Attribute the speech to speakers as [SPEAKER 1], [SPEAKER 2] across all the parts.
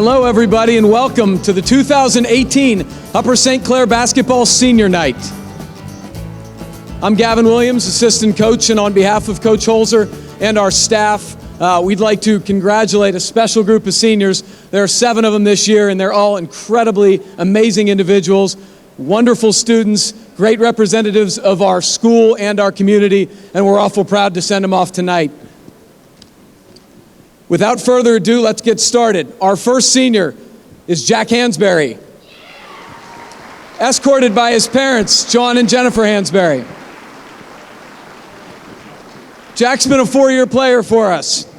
[SPEAKER 1] Hello, everybody, and welcome to the 2018 Upper St. Clair Basketball Senior Night. I'm Gavin Williams, assistant coach, and on behalf of Coach Holzer and our staff, we'd like to congratulate a special group of seniors. There are 7 of them this year, and they're all incredibly amazing individuals, wonderful students, great representatives of our school and our community, and we're awful proud to send them off tonight. Without further ado, let's get started. Our first senior is Jack Hansberry, escorted by his parents, John and Jennifer Hansberry. Jack's been a 4-year player for us.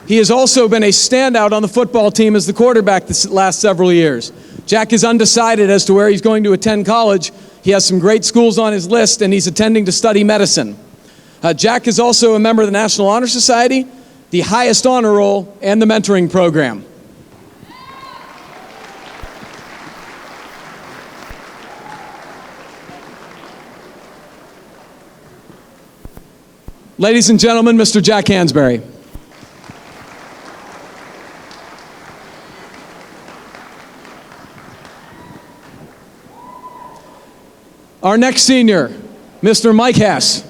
[SPEAKER 1] He has also been a standout on the football team as the quarterback the last several years. Jack is undecided as to where he's going to attend college. He has some great schools on his list, and he's attending to study medicine. Jack is also a member of the National Honor Society, the highest honor roll, and the mentoring program. Ladies and gentlemen, Mr. Jack Hansberry. Our next senior, Mr. Mike Hess.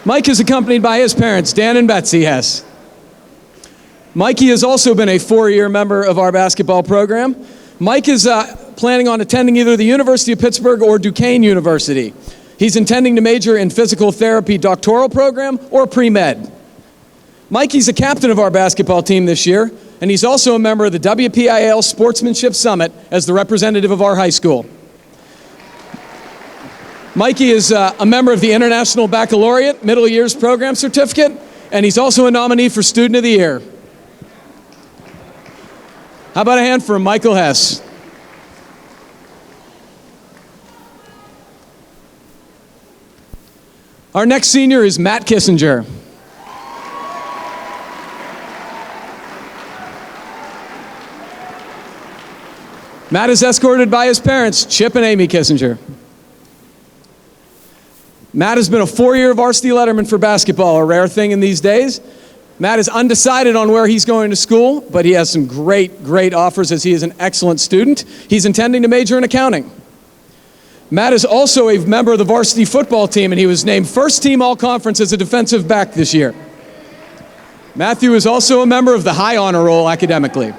[SPEAKER 1] Mike is accompanied by his parents, Dan and Betsy Hess. Mikey has also been a 4-year member of our basketball program. Mike is planning on attending either the University of Pittsburgh or Duquesne University. He's intending to major in physical therapy doctoral program or pre-med. Mikey's a captain of our basketball team this year, and he's also a member of the WPIAL Sportsmanship Summit as the representative of our high school. Mikey is a member of the International Baccalaureate Middle Years Program Certificate, and he's also a nominee for Student of the Year. How about a hand for Michael Hess? Our next senior is Matt Kissinger. Matt is escorted by his parents, Chip and Amy Kissinger. Matt has been a 4-year varsity letterman for basketball, a rare thing in these days. Matt is undecided on where he's going to school, but he has some great offers as he is an excellent student. He's intending to major in accounting. Matt is also a member of the varsity football team, and he was named first team all-conference as a defensive back this year. Matthew is also a member of the high honor roll academically.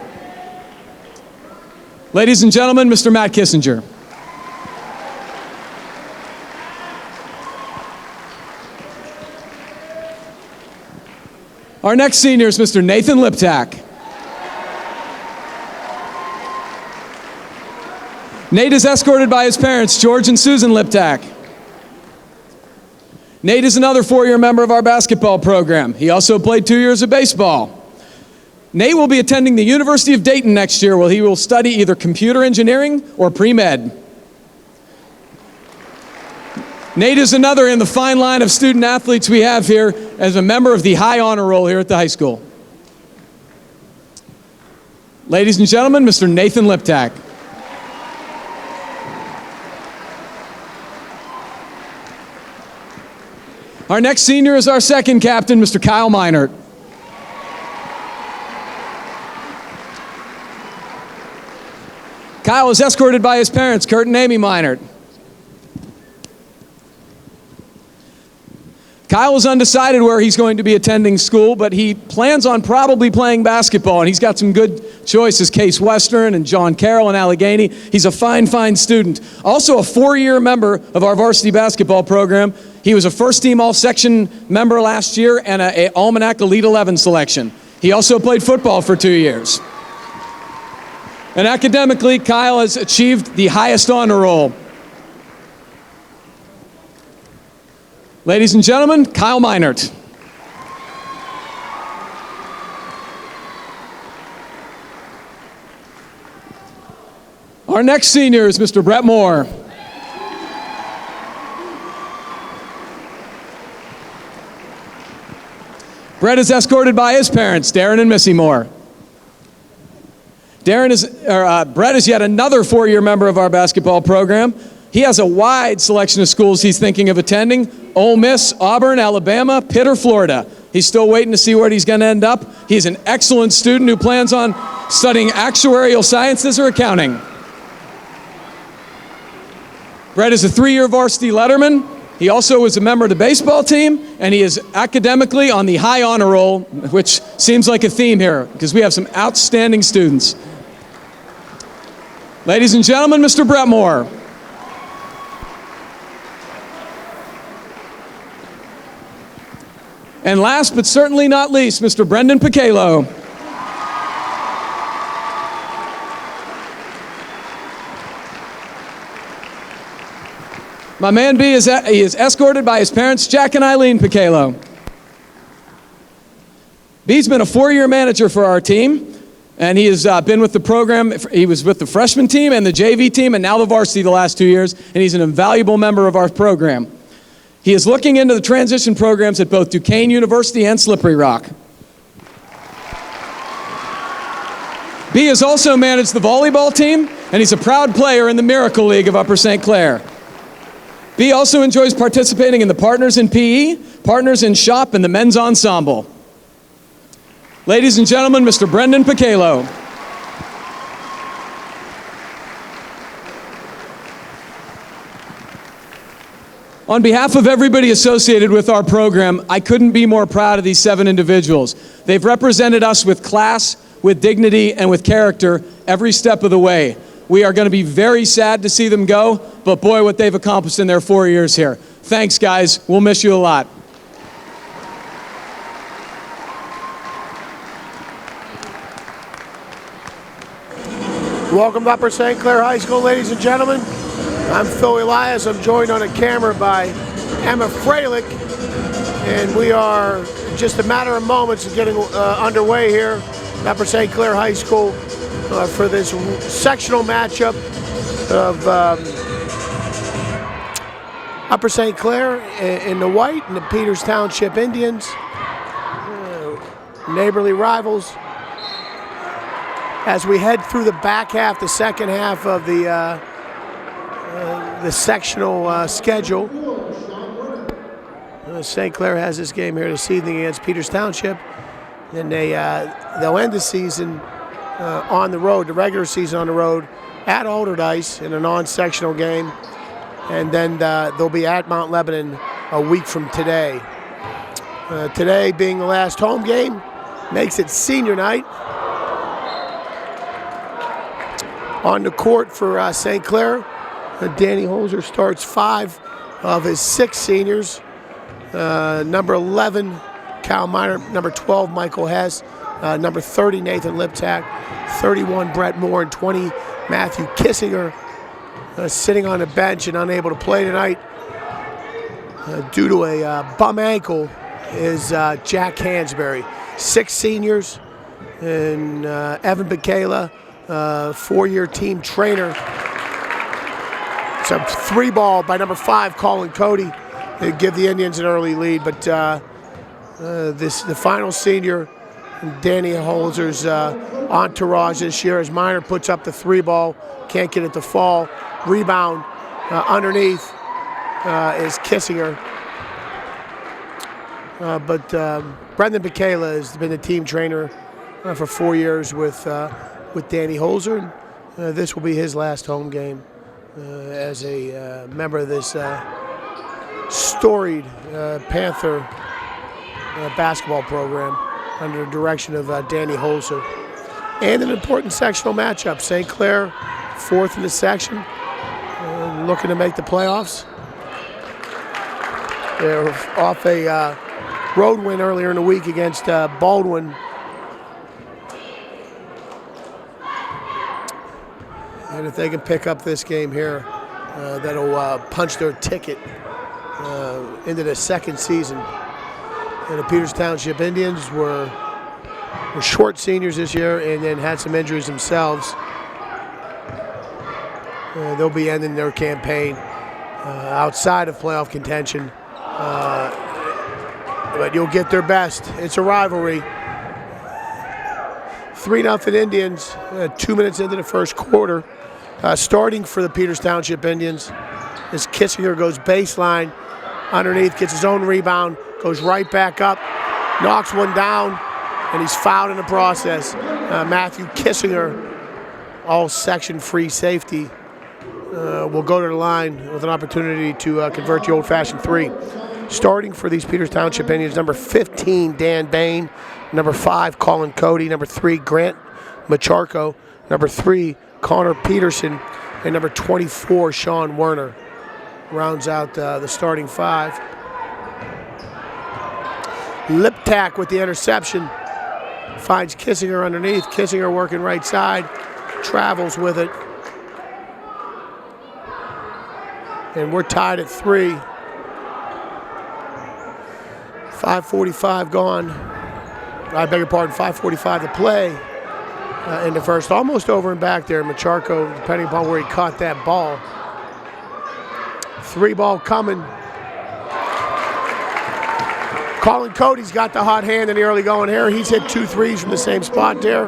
[SPEAKER 1] Ladies and gentlemen, Mr. Matt Kissinger. Our next senior is Mr. Nathan Liptak. Nate is escorted by his parents, George and Susan Liptak. Nate is another 4-year member of our basketball program. He also played 2 years of baseball. Nate will be attending the University of Dayton next year, where he will study either computer engineering or pre-med. Nate is another in the fine line of student athletes we have here as a member of the high honor roll here at the high school. Ladies and gentlemen, Mr. Nathan Liptak. Our next senior is our second captain, Mr. Kyle Meinert. Kyle is escorted by his parents, Kurt and Amy Meinert. Kyle is undecided where he's going to be attending school, but he plans on probably playing basketball, and he's got some good choices, Case Western and John Carroll and Allegheny. He's a fine student. Also a 4-year member of our varsity basketball program. He was a first-team all-section member last year and an Almanac Elite 11 selection. He also played football for 2 years. And academically, Kyle has achieved the highest honor roll. Ladies and gentlemen, Kyle Meinert. Our next senior is Mr. Brett Moore. Brett is escorted by his parents, Darren and Missy Moore. Brett is yet another 4-year member of our basketball program. He has a wide selection of schools he's thinking of attending: Ole Miss, Auburn, Alabama, Pitt, or Florida. He's still waiting to see where he's going to end up. He's an excellent student who plans on studying actuarial sciences or accounting. Brett is a 3-year varsity letterman. He also was a member of the baseball team, and he is academically on the high honor roll, which seems like a theme here because we have some outstanding students. Ladies and gentlemen, Mr. Brett Moore. And last but certainly not least, Mr. Brendan Picalo. My man B is escorted by his parents, Jack and Eileen Picalo. B's been a 4-year manager for our team, and he has been with the program. He was with the freshman team and the JV team, and now the varsity the last 2 years, and he's an invaluable member of our program. He is looking into the transition programs at both Duquesne University and Slippery Rock. B has also managed the volleyball team, and he's a proud player in the Miracle League of Upper St. Clair. B also enjoys participating in the Partners in PE, Partners in Shop, and the Men's Ensemble. Ladies and gentlemen, Mr. Brendan Picalo. On behalf of everybody associated with our program, I couldn't be more proud of these 7 individuals. They've represented us with class, with dignity, and with character every step of the way. We are going to be very sad to see them go, but boy, what they've accomplished in their 4 years here. Thanks, guys. We'll miss you a lot.
[SPEAKER 2] Welcome to Upper St. Clair High School, ladies and gentlemen. I'm Phil Elias. I'm joined on a camera by Emma Freilich, and we are just a matter of moments of getting underway here at Upper St. Clair High School for this sectional matchup of Upper St. Clair in the white and the Peters Township Indians, neighborly rivals. As we head through the back half, the second half of the sectional schedule, St. Clair has this game here this evening against Peters Township, and they'll end the season on the road, the regular season on the road, at Alderdice in a non-sectional game, and then they'll be at Mount Lebanon a week from today. Today being the last home game makes it senior night. On the court for St. Clair, Danny Holzer starts 5 of his 6 seniors. Number 11, Cal Miner. Number 12, Michael Hess. Number 30, Nathan Liptak. 31, Brett Moore. And 20, Matthew Kissinger. Sitting on the bench and unable to play tonight due to a bum ankle is Jack Hansberry. 6 seniors, and Evan Bacala, 4-year team trainer. It's a 3-ball by number 5, Colin Cody, to give the Indians an early lead. But the final senior, Danny Holzer's entourage this year, as Miner puts up the 3-ball, can't get it to fall. Rebound underneath is Kissinger. But Brendan Bacala has been the team trainer for 4 years with Danny Holzer. This will be his last home game as a member of this storied Panther basketball program under the direction of Danny Holzer. And an important sectional matchup. St. Clair, 4th in the section, looking to make the playoffs. They're off a road win earlier in the week against Baldwin. And if they can pick up this game here, that'll punch their ticket into the second season. And the Peters Township Indians were short seniors this year and then had some injuries themselves. They'll be ending their campaign outside of playoff contention. But you'll get their best. It's a rivalry. 3-0 Indians, 2 minutes into the first quarter. Starting for the Peters Township Indians, as Kissinger goes baseline, underneath, gets his own rebound, goes right back up, knocks one down, and he's fouled in the process. Matthew Kissinger, all section free safety, will go to the line with an opportunity to convert the old-fashioned 3. Starting for these Peters Township Indians, number 15, Dan Bain, number 5, Colin Cody, number 3, Grant Macharko, number 3, Connor Peterson, and number 24, Sean Werner. Rounds out the starting 5. Liptak with the interception. Finds Kissinger underneath. Kissinger working right side. Travels with it. And we're tied at 3. 5:45 gone. I beg your pardon, 5:45 to play in the first. Almost over and back there. Macharko, depending upon where he caught that ball. 3 ball coming. Colin Cody's got the hot hand in the early going here. He's hit 2 threes from the same spot there.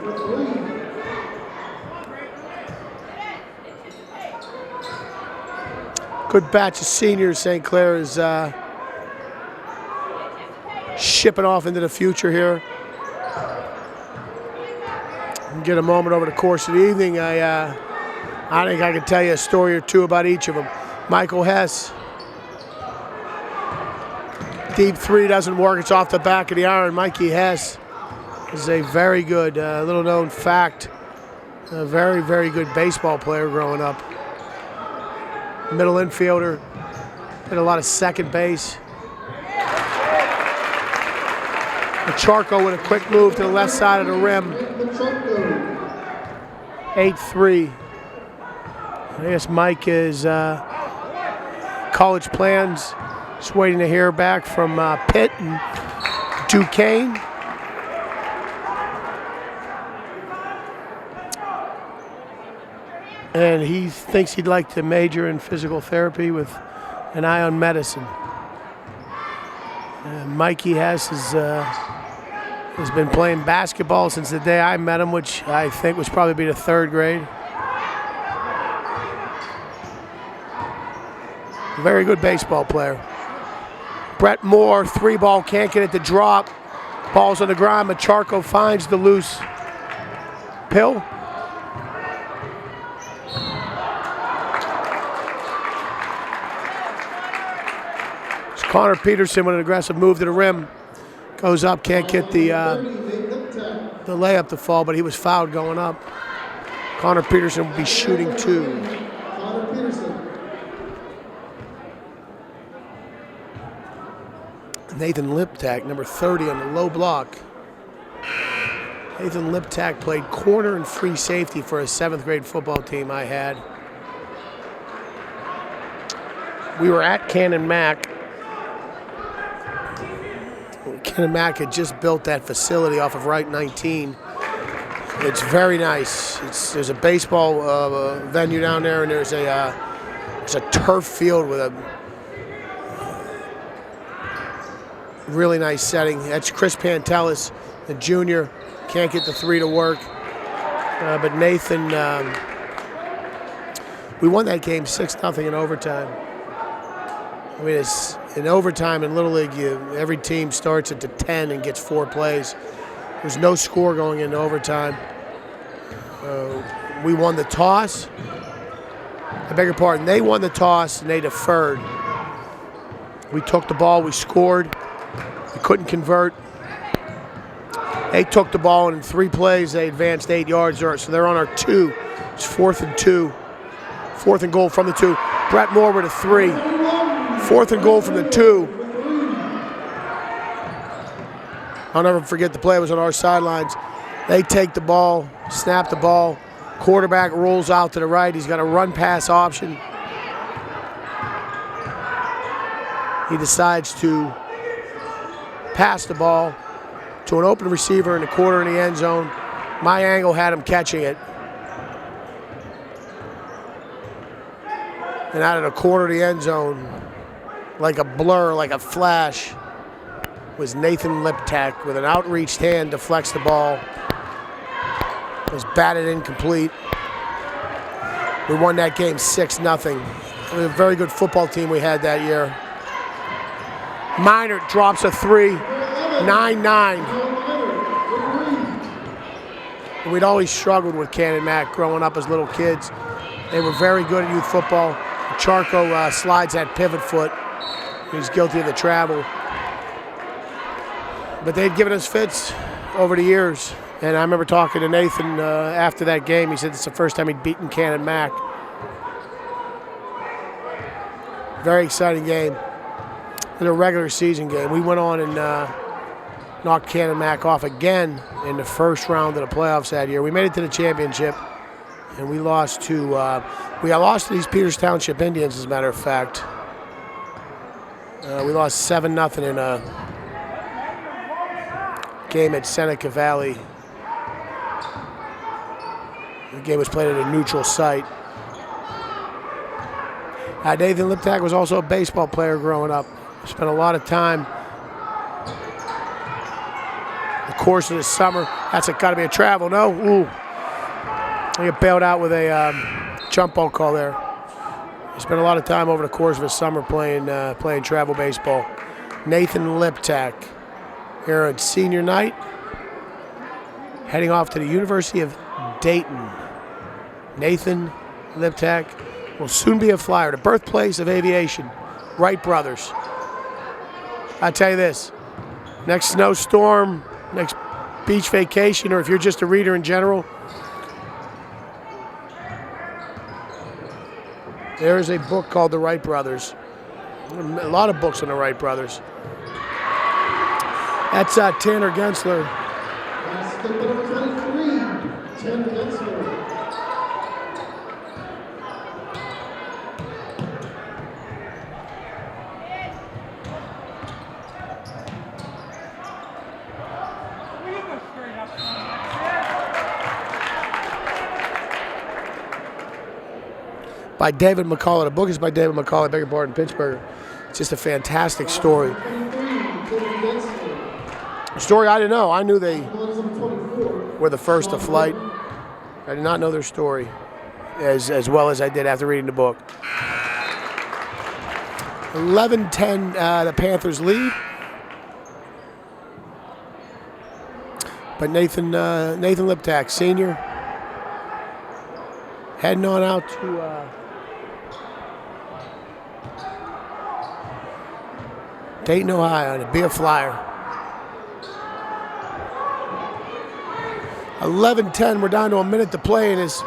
[SPEAKER 2] Good batch of seniors. St. Clair is shipping off into the future here. Get a moment over the course of the evening. I think I can tell you a story or two about each of them. Michael Hess. Deep 3 doesn't work. It's off the back of the iron. Mikey Hess is a very good, little known fact, a very, very good baseball player growing up. Middle infielder, did a lot of second base. Macharko with a quick move to the left side of the rim. 8-3. I guess Mike is college plans. Just waiting to hear back from Pitt and Duquesne. And he thinks he'd like to major in physical therapy with an eye on medicine. Mikey Hess has been playing basketball since the day I met him, which I think was probably be the 3rd grade. Very good baseball player. Brett Moore, 3 ball, can't get it to drop. Ball's on the ground. Macharko finds the loose pill. It's Connor Peterson with an aggressive move to the rim. Goes up, can't get the layup to fall, but he was fouled going up. Connor Peterson will be shooting 2. Nathan Liptak, number 30 on the low block. Nathan Liptak played corner and free safety for a 7th grade football team I had. We were at Cannon Mac. Cannon Mac had just built that facility off of Route 19. It's very nice. There's a baseball venue down there, and there's a turf field with a really nice setting. That's Chris Pantelis, the junior. Can't get the 3 to work. But Nathan, we won that game 6-0 in overtime. I mean, it's in overtime in Little League, every team starts at the 10 and gets 4 plays. There's no score going into overtime. We won the toss. I beg your pardon. They won the toss and they deferred. We took the ball. We scored. We couldn't convert. They took the ball, and in 3 plays, they advanced 8 yards. So they're on our 2. It's 4th and 2. 4th and goal from the 2. Brett Moore with a 3. 4th and goal from the 2. I'll never forget the play. It was on our sidelines. They take the ball, snap the ball. Quarterback rolls out to the right. He's got a run-pass option. He decides to pass the ball to an open receiver in the corner in the end zone. My angle had him catching it. And out of the corner of the end zone, like a blur, like a flash, was Nathan Liptak with an outreached hand, deflects the ball. It was batted incomplete. We won that game 6-0. It was a very good football team we had that year. Minor drops a 3. 9-9. We'd always struggled with Ken and Mac growing up as little kids. They were very good at youth football. Charco slides that pivot foot. He's guilty of the travel. But they'd given us fits over the years. And I remember talking to Nathan after that game. He said it's the first time he'd beaten Ken and Mac. Very exciting game. It was a regular season game. We went on and knocked Ken and Mac off again in the first round of the playoffs that year. We made it to the championship, and we lost to these Peters Township Indians, as a matter of fact. We lost 7-0 in a game at Seneca Valley. The game was played at a neutral site. Nathan Liptak was also a baseball player growing up. Spent a lot of time the course of the summer. That's got to be a travel, no? Ooh. I get bailed out with a jump ball call there. He spent a lot of time over the course of his summer playing travel baseball. Nathan Liptak here at senior night, heading off to the University of Dayton. Nathan Liptak will soon be a Flyer, the birthplace of aviation. Wright brothers. I tell you this, next snowstorm, next beach vacation, or if you're just a reader in general, there is a book called The Wright Brothers. A lot of books on the Wright brothers. That's Tanner Gensler.
[SPEAKER 3] Number 23, Tanner Gensler.
[SPEAKER 2] By David McCullough. The book is by David McCullough, I beg your pardon, Pittsburgh. It's just a fantastic story. A story I didn't know. I knew they were the first to flight. I did not know their story as well as I did after reading the book. 11-10, the Panthers lead. But Nathan Liptak, senior, heading on out to Dayton, Ohio, to be a Flyer. 11-10, we're down to a minute to play in this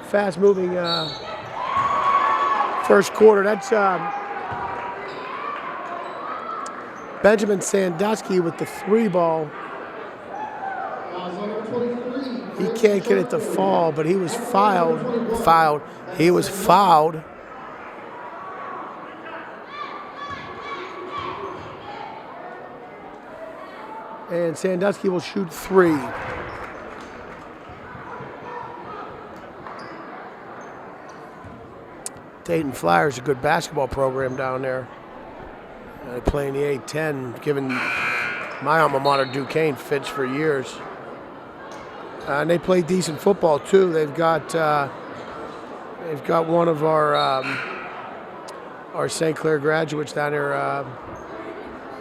[SPEAKER 2] fast-moving first quarter. That's Benjamin Sandusky with the 3 ball. He can't get it to fall, but he was fouled. He was fouled. And Sandusky will shoot 3. Dayton Flyers, a good basketball program down there. They play in the A-10, given my alma mater, Duquesne, fits for years. And they play decent football too. They've got one of our St. Clair graduates down there,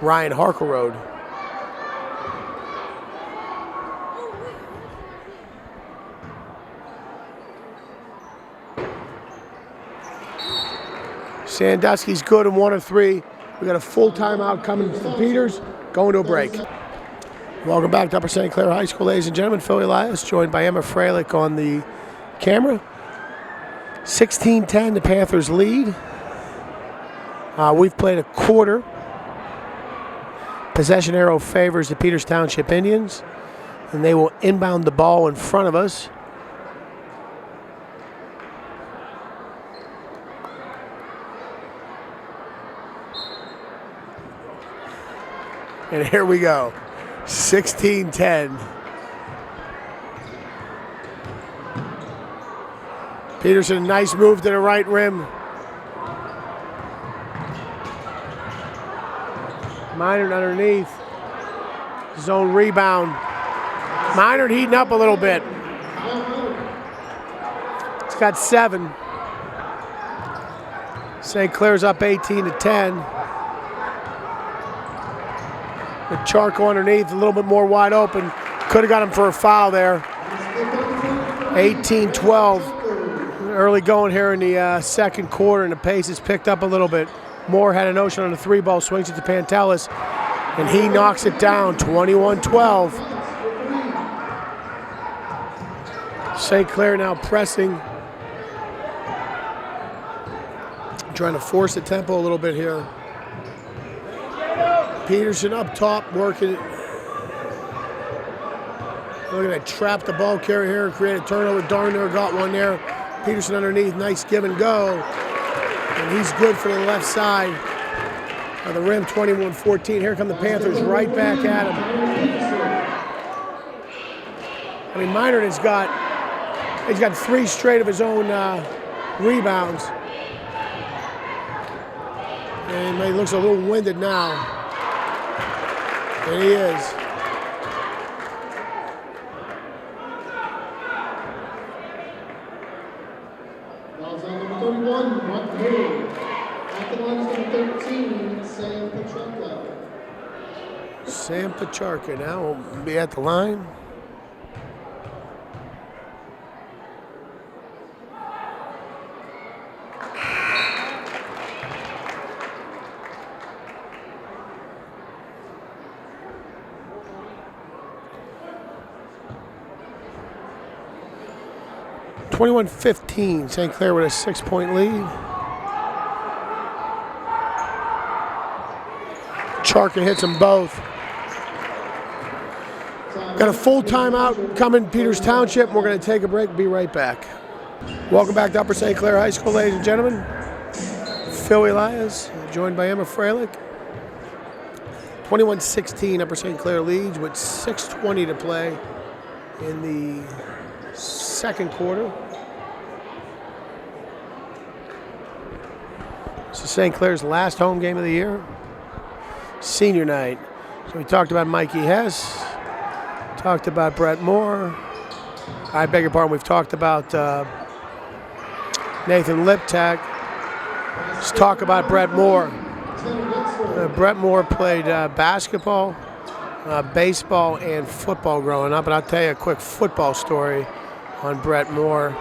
[SPEAKER 2] Ryan Harkerode. Sandusky's good in 1 of 3. We got a full timeout coming from Peters. Going to a break. Welcome back to Upper St. Clair High School, ladies and gentlemen. Phil Elias, joined by Emma Freilich on the camera. 16-10, the Panthers lead. We've played a quarter. Possession arrow favors the Peters Township Indians, and they will inbound the ball in front of us. And here we go, 16-10. Peterson, nice move to the right rim. Minard underneath. Zone rebound. Minard heating up a little bit. It's got 7. St. Clair's up 18-10. With Charco underneath, a little bit more wide open. Could have got him for a foul there. 18-12. Early going here in the second quarter, and the pace has picked up a little bit. Moore had a notion on the 3-ball, swings it to Pantelis, and he knocks it down, 21-12. St. Clair now pressing, trying to force the tempo a little bit here. Peterson up top, working it. Look at that, trap the ball carrier here, create a turnover. Darner got one there. Peterson underneath, nice give and go. And he's good for the left side of the rim, 21-14. Here come the Panthers right back at him. I mean, Minard he's got 3 straight of his own rebounds. And he looks a little winded now. And he is.
[SPEAKER 3] Fouls on number 31, Mark Moore. At the line is number 13, Sam Petrarca.
[SPEAKER 2] Sam Petrarca now will be at the line. (21-15), St. Clair with a 6-point lead. Charka hits them both. Got a full timeout coming, Peters Township. We're going to take a break, be right back. Welcome back to Upper St. Clair High School, ladies and gentlemen. Phil Elias, joined by Emma Freilich. 21-16, Upper St. Clair leads with 6:20 to play in the second quarter. This is St. Clair's last home game of the year. Senior night. So we talked about Mikey Hess, talked about Brett Moore. I beg your pardon, we've talked about Nathan Liptak. Let's talk about Brett Moore. Brett Moore played basketball, baseball, and football growing up. And I'll tell you a quick football story on Brett Moore.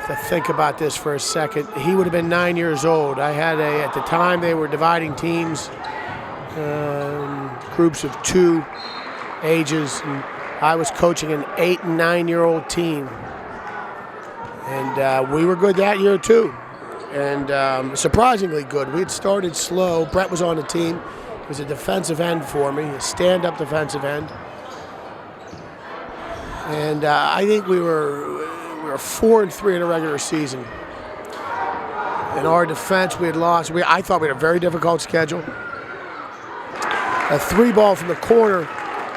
[SPEAKER 2] To think about this for a second, he would have been 9 years old. I had at the time they were dividing teams, groups of 2 ages, and I was coaching an 8 and 9 year old team. And we were good that year too. And surprisingly good. We had started slow. Brett was on the team. He was a defensive end for me, a stand-up defensive end. And I think we were 4-3 in a regular season. In our defense, we had lost. I thought we had a very difficult schedule. A 3-ball from the corner,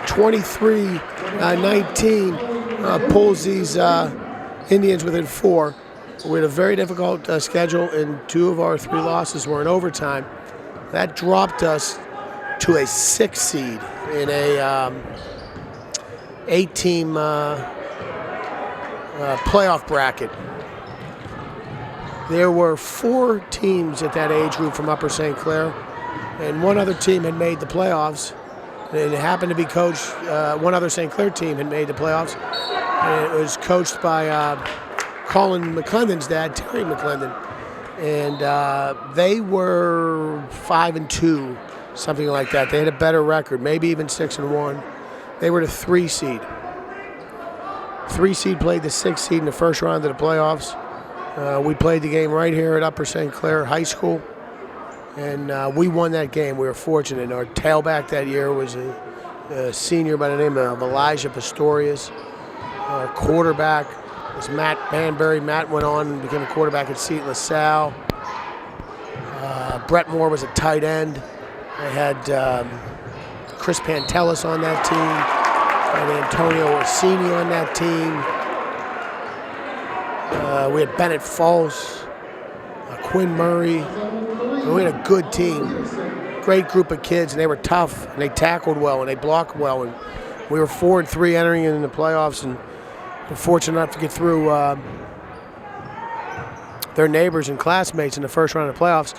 [SPEAKER 2] 23-19, pulls these Indians within 4. We had a very difficult schedule, and 2 of our 3 losses were in overtime. That dropped us to a 6 seed in a 8-team playoff bracket. There were 4 teams at that age group from Upper St. Clair, and 1 other team had made the playoffs. And it happened to be coached, 1 other St. Clair team had made the playoffs, and it was coached by Colin McClendon's dad, Terry McClendon. And they were 5-2, something like that. They had a better record, maybe even 6-1. They were the 3 seed. 3 seed played the 6 seed in the first round of the playoffs. We played the game right here at Upper St. Clair High School, and we won that game. We were fortunate. Our tailback that year was a senior by the name of Elijah Pistorius. Our quarterback was Matt Banbury. Matt went on and became a quarterback at Seton LaSalle. Brett Moore was a tight end. I had Chris Pantelis on that team. And Antonio Orsini on that team. We had Bennett Falls, Quinn Murray. We had a good team, great group of kids, and they were tough, and they tackled well, and they blocked well, and we were 4-3 entering in the playoffs, and we're fortunate enough to get through their neighbors and classmates in the first round of the playoffs.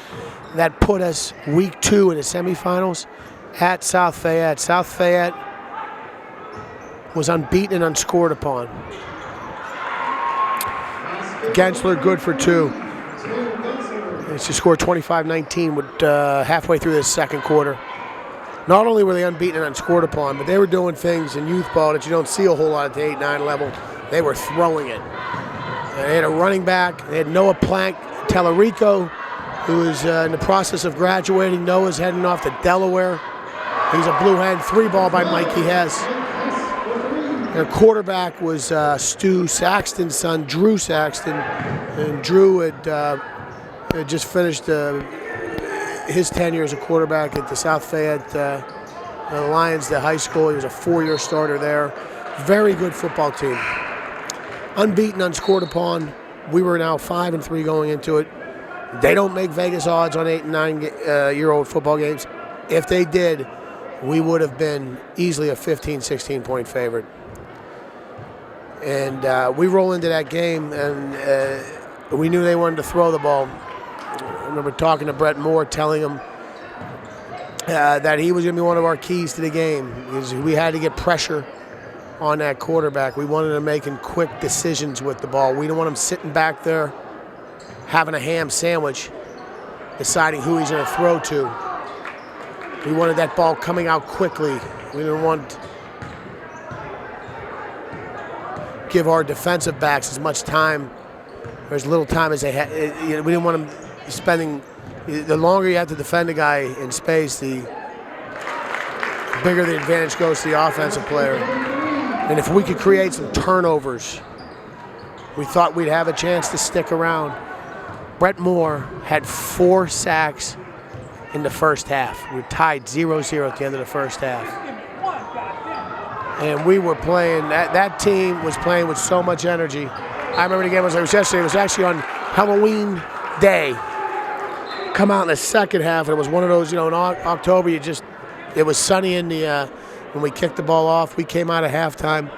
[SPEAKER 2] That put us week 2 in the semifinals at South Fayette. South Fayette was unbeaten and unscored upon. Gensler good for 2. It's to score 25-19 with halfway through this second quarter. Not only were they unbeaten and unscored upon, but they were doing things in youth ball that you don't see a whole lot at the 8-9 level. They were throwing it. They had a running back. They had Noah Plank Tellerico, who is in the process of graduating. Noah's heading off to Delaware. He's a blue hen. 3-ball by Mikey Hess. Their quarterback was Stu Saxton's son, Drew Saxton. And Drew had just finished his tenure as a quarterback at the South Fayette Lions, the high school. He was a 4-year starter there. Very good football team. Unbeaten, unscored upon. We were now 5-3 going into it. They don't make Vegas odds on 8- and 9-year-old football games. If they did, we would have been easily a 15, 16-point favorite. And we roll into that game, and we knew they wanted to throw the ball. I remember talking to Brett Moore, telling him that he was going to be one of our keys to the game, because we had to get pressure on that quarterback. We wanted him making quick decisions with the ball. We didn't want him sitting back there having a ham sandwich, deciding who he's going to throw to. We wanted that ball coming out quickly. We didn't want to give our defensive backs as much time, or as little time as they had. We didn't want them spending. The longer you have to defend a guy in space, the bigger the advantage goes to the offensive player. And if we could create some turnovers, we thought we'd have a chance to stick around. Brett Moore had 4 sacks in the first half. We were tied 0-0 at the end of the first half. And we were playing, that team was playing with so much energy. I remember the game was yesterday. It was actually on Halloween day. Come out in the second half, and it was one of those, in October, it was sunny in the, when we kicked the ball off. We came out of halftime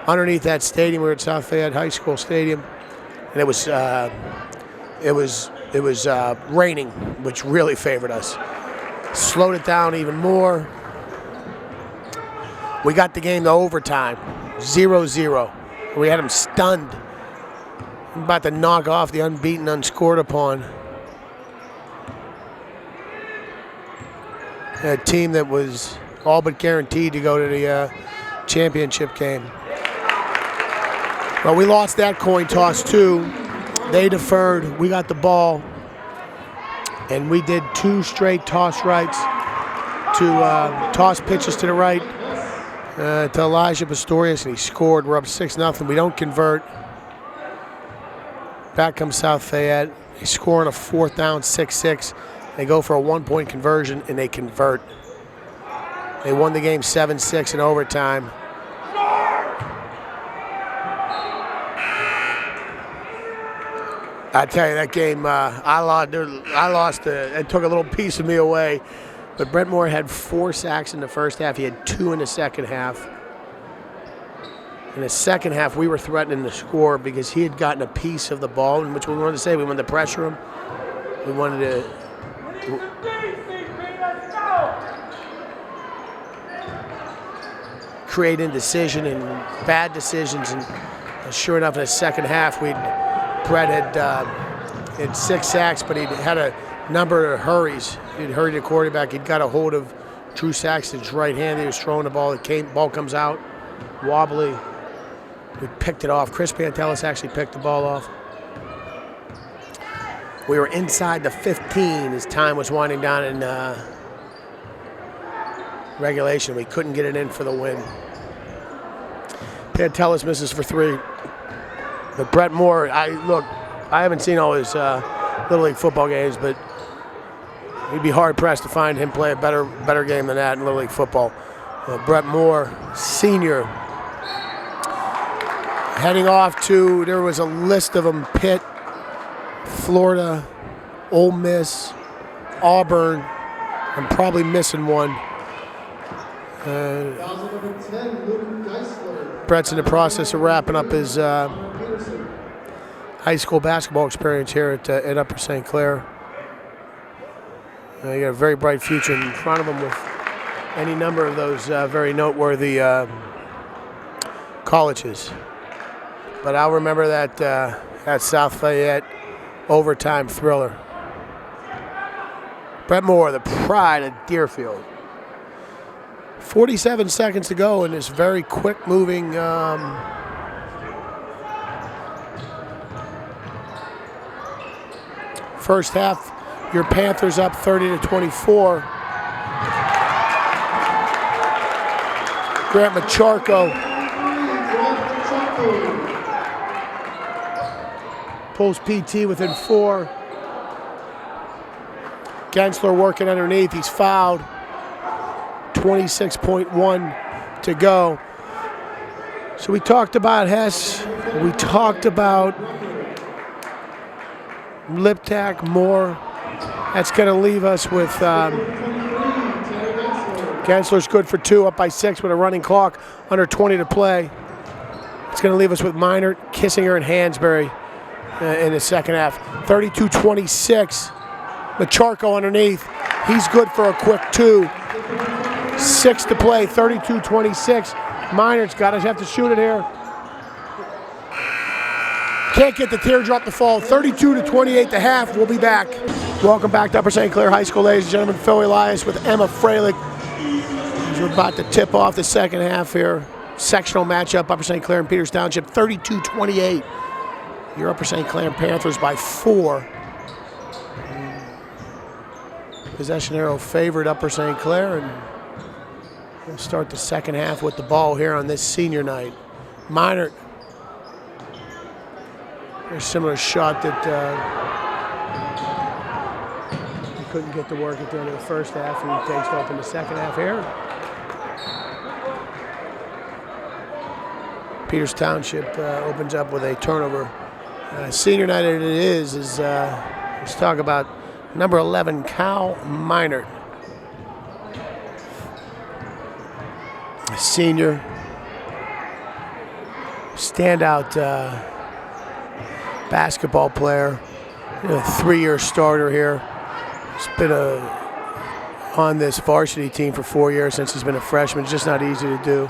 [SPEAKER 2] underneath that stadium. We were at South Fayette High School Stadium, and it was raining, which really favored us. Slowed it down even more. We got the game to overtime, 0-0. We had them stunned. About to knock off the unbeaten, unscored upon. A team that was all but guaranteed to go to the championship game. Well, we lost that coin toss too. They deferred. We got the ball, and we did 2 straight toss rights to toss pitches to the right to Elijah Pistorius, and he scored. We're up 6-0. We don't convert. Back comes South Fayette. They score on a 4th down, 6-6. They go for a 1-point conversion, and they convert. They won the game 7-6 in overtime. I tell you, that game, I lost. It took a little piece of me away. But Brett Moore had 4 sacks in the first half. He had 2 in the second half. In the second half, we were threatening to score because he had gotten a piece of the ball, which we wanted to say. We wanted to pressure him. We wanted to create indecision and bad decisions. And sure enough, in the second half, Brett had 6 sacks, but he had a number of hurries. He'd hurried the quarterback. He'd got a hold of Drew Saxton's right hand. He was throwing the ball. Ball comes out, wobbly. We picked it off. Chris Pantelis actually picked the ball off. We were inside the 15 as time was winding down in regulation. We couldn't get it in for the win. Pantelis misses for 3. But Brett Moore, I haven't seen all his Little League football games, but you'd be hard-pressed to find him play a better game than that in Little League football. Brett Moore, senior, heading off to, there was a list of them: Pitt, Florida, Ole Miss, Auburn. I'm probably missing one. Brett's in the process of wrapping up his high school basketball experience here at Upper St. Clair. He got a very bright future in front of him with any number of those very noteworthy colleges. But I'll remember that South Fayette overtime thriller. Brett Moore, the pride of Deerfield. 47 seconds to go in this very quick-moving first half. Your Panthers up 30-24. Grant Macharko pulls PT within 4. Gensler working underneath. He's fouled. 26.1 to go. So we talked about Hess. We talked about Liptak, Moore. That's going to leave us with Gensler's good for 2, up by 6 with a running clock, under 20 to play. It's going to leave us with Minor, Kissinger, and Hansberry in the second half. 32-26. Macharko underneath. He's good for a quick 2. 6 to play. 32-26. Minor's got to have to shoot it here. Can't get the teardrop to fall. 32-28 to half. We'll be back. Welcome back to Upper St. Clair High School, ladies and gentlemen. Phil Elias with Emma Freilich. We're about to tip off the second half here. Sectional matchup, Upper St. Clair and Peters Township, 32-28. Your Upper St. Clair Panthers by 4. Possession arrow favored Upper St. Clair, and we'll start the second half with the ball here on this senior night. Minor, a similar shot that he couldn't get to work at the end of the first half, and he takes it off in the second half here. Peters Township opens up with a turnover. Senior night it is let's talk about number 11, Cal Minor. A senior, standout basketball player, a 3-year starter here. He's been on this varsity team for 4 years since he's been a freshman. It's just not easy to do.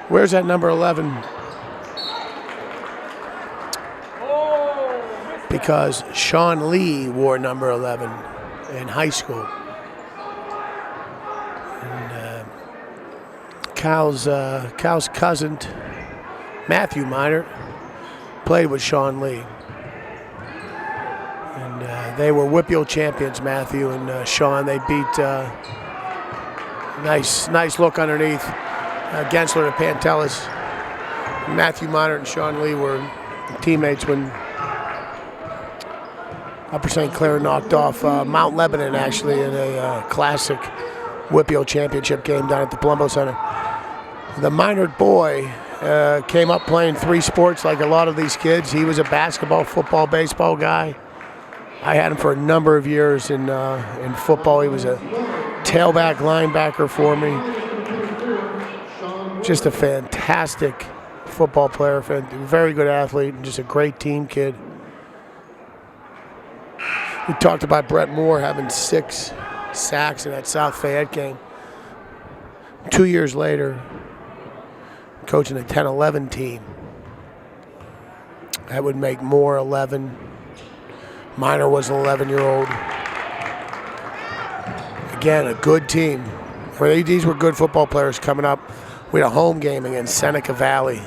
[SPEAKER 2] Where's that number 11? Because Sean Lee wore number 11 in high school. And Cal's cousin, Matthew Minor, played with Sean Lee. And they were Whippeal champions, Matthew and Sean. They beat, nice look underneath, Gensler to Pantelis. Matthew Minor and Sean Lee were teammates when Upper St. Clair knocked off Mount Lebanon, actually, in a classic Whippeal championship game down at the Palumbo Center. The Minor boy came up playing 3 sports like a lot of these kids. He was a basketball, football, baseball guy. I had him for a number of years in football. He was a tailback linebacker for me. Just a fantastic football player, very good athlete, and just a great team kid. We talked about Brett Moore having 6 sacks in that South Fayette game. 2 years later, coaching a 10-11 team. That would make Moore 11. Minor was an 11-year-old. Again, a good team. These were good football players coming up. We had a home game against Seneca Valley.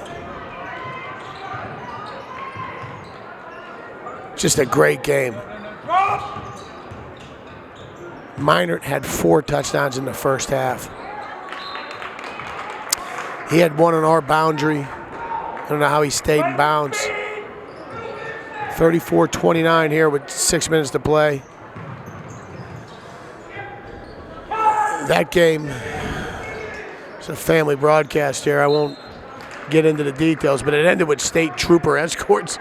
[SPEAKER 2] Just a great game. Minor had 4 touchdowns in the first half. He had one on our boundary. I don't know how he stayed in bounds. 34-29 here with 6 minutes to play. That game, it's a family broadcast here. I won't get into the details, but it ended with state trooper escorts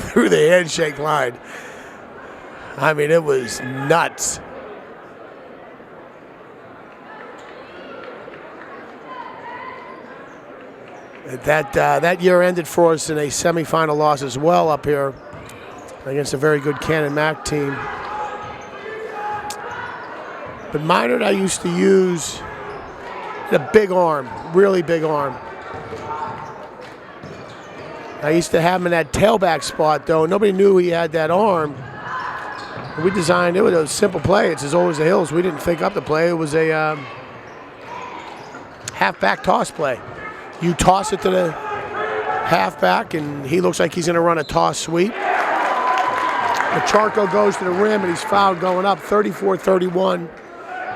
[SPEAKER 2] through the handshake line. I mean, it was nuts. That year ended for us in a semifinal loss as well up here against a very good Cannon Mac team. But Minor I used to use Had a big arm, really big arm. I used to have him in that tailback spot, though. Nobody knew he had that arm. We designed it with a simple play. It's as old as the hills. We didn't think up the play. It was a halfback toss play. You toss it to the halfback, and he looks like he's going to run a toss sweep. Macharko goes to the rim, and he's fouled going up, 34-31.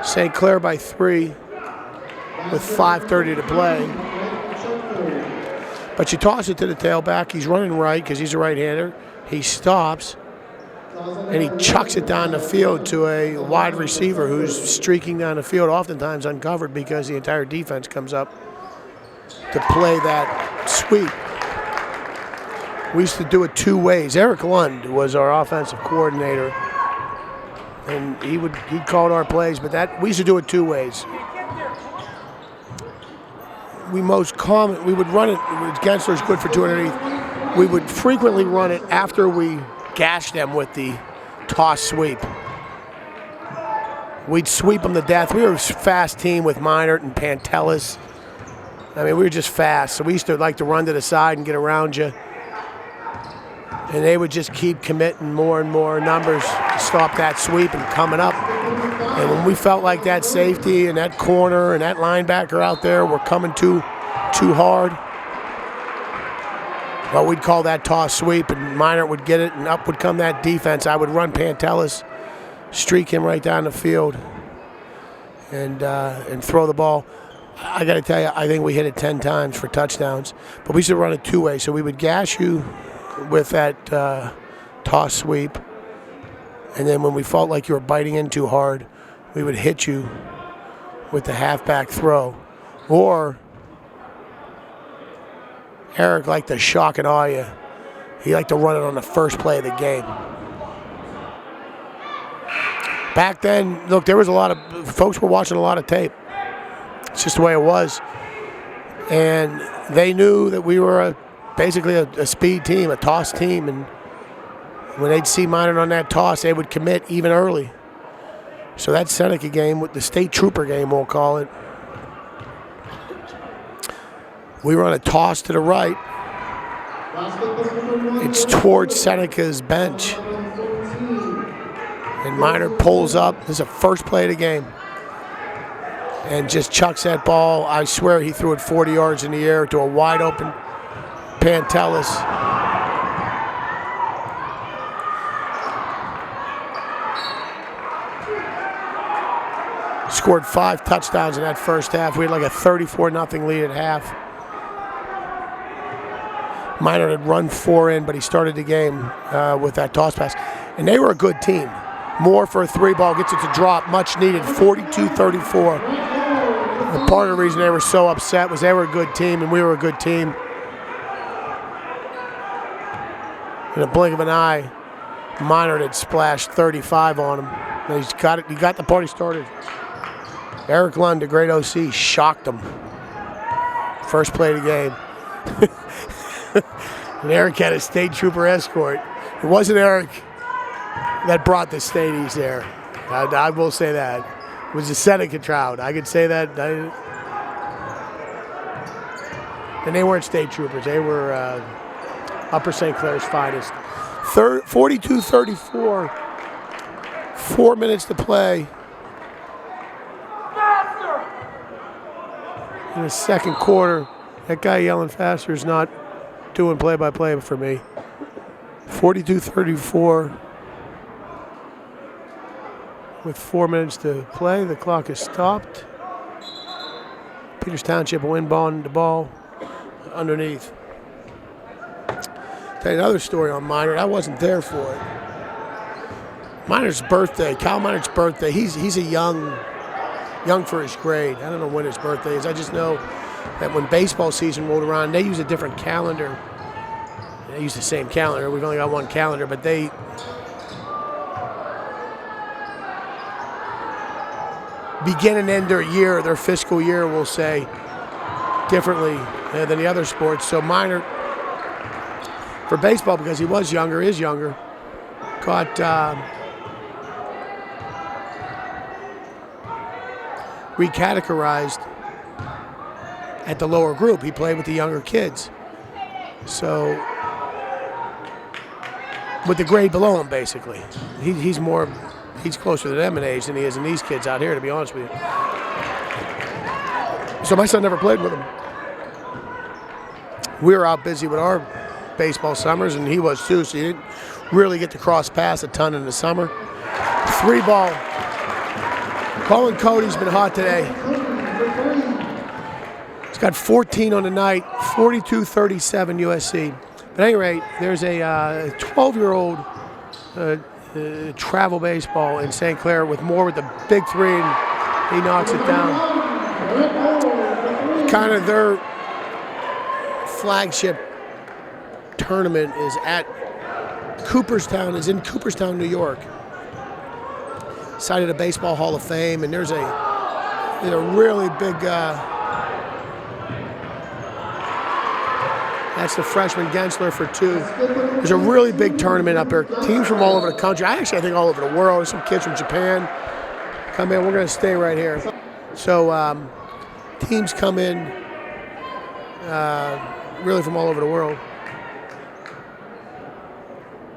[SPEAKER 2] St. Clair by 3 with 5:30 to play. But you toss it to the tailback. He's running right because he's a right-hander. He stops, and he chucks it down the field to a wide receiver who's streaking down the field, oftentimes uncovered because the entire defense comes up to play that sweep. We used to do it 2 ways. Eric Lund was our offensive coordinator, and he called our plays, but we used to do it 2 ways. We would run it. Gensler's good for 2 underneath. We would frequently run it after we gashed them with the toss sweep. We'd sweep them to death. We were a fast team with Minert and Pantelis. I mean, we were just fast, so we used to like to run to the side and get around you. And they would just keep committing more and more numbers to stop that sweep and coming up. And when we felt like that safety and that corner and that linebacker out there were coming too hard, well, we'd call that toss sweep, and Minert would get it, and up would come that defense. I would run Pantelis, streak him right down the field, and throw the ball. I got to tell you, I think we hit it 10 times for touchdowns. But we used to run it 2 ways. So we would gash you with that toss sweep, and then when we felt like you were biting in too hard, we would hit you with the halfback throw. Or Eric liked to shock and awe you. He liked to run it on the first play of the game. Back then, look, there was a lot of folks were watching a lot of tape. It's just the way it was. And they knew that we were basically a speed team, a toss team, and when they'd see Minert on that toss, they would commit even early. So that Seneca game, the state trooper game, we'll call it, we run a toss to the right. It's towards Seneca's bench. And Minert pulls up. This is the first play of the game. And just chucks that ball. I swear he threw it 40 yards in the air to a wide open Pantelis. Scored 5 touchdowns in that first half. We had like a 34-0 lead at half. Minert had run 4 in, but he started the game with that toss pass. And they were a good team. Moore for a 3-ball, gets it to drop, much needed, 42-34. And part of the reason they were so upset was they were a good team and we were a good team. In a blink of an eye, Minert had splashed 35 on him. And he got the party started. Eric Lund, the great OC, shocked him. First play of the game. And Eric had a state trooper escort. It wasn't Eric that brought the Stadies there. I will say that. It was the Seneca crowd. I could say that. And they weren't state troopers. They were Upper St. Clair's finest. 42-34. 4 minutes to play. In the second quarter, that guy yelling faster is not doing play-by-play for me. 42-34. With 4 minutes to play, the clock is stopped. Peters Township will inbound the ball underneath. Tell you another story on Minert. I wasn't there for it. Minert's birthday, Cal Minert's birthday. He's a young for his grade. I don't know when his birthday is. I just know that when baseball season rolled around, they use a different calendar. They use the same calendar. We've only got one calendar, but they begin and end their year, their fiscal year, we'll say, differently than the other sports. So Minert, for baseball, because he was younger, is younger, got recategorized at the lower group. He played with the younger kids. So, with the grade below him, basically. He's closer to them in age than he is in these kids out here, to be honest with you. So my son never played with him. We were out busy with our baseball summers, and he was too, so he didn't really get to cross paths a ton in the summer. 3-ball. Colin Cody's been hot today. He's got 14 on the night, 42-37 USC. But at any rate, there's a 12-year-old travel baseball in St. Clair with Moore with the big 3, and he knocks it down. Kind of their flagship tournament is at Cooperstown, is in Cooperstown, New York. Site of the Baseball Hall of Fame, and there's a really big, that's the freshman Gensler for 2. There's a really big tournament up there. Teams from all over the country, I think all over the world. There's some kids from Japan come in. We're going to stay right here. So teams come in really from all over the world.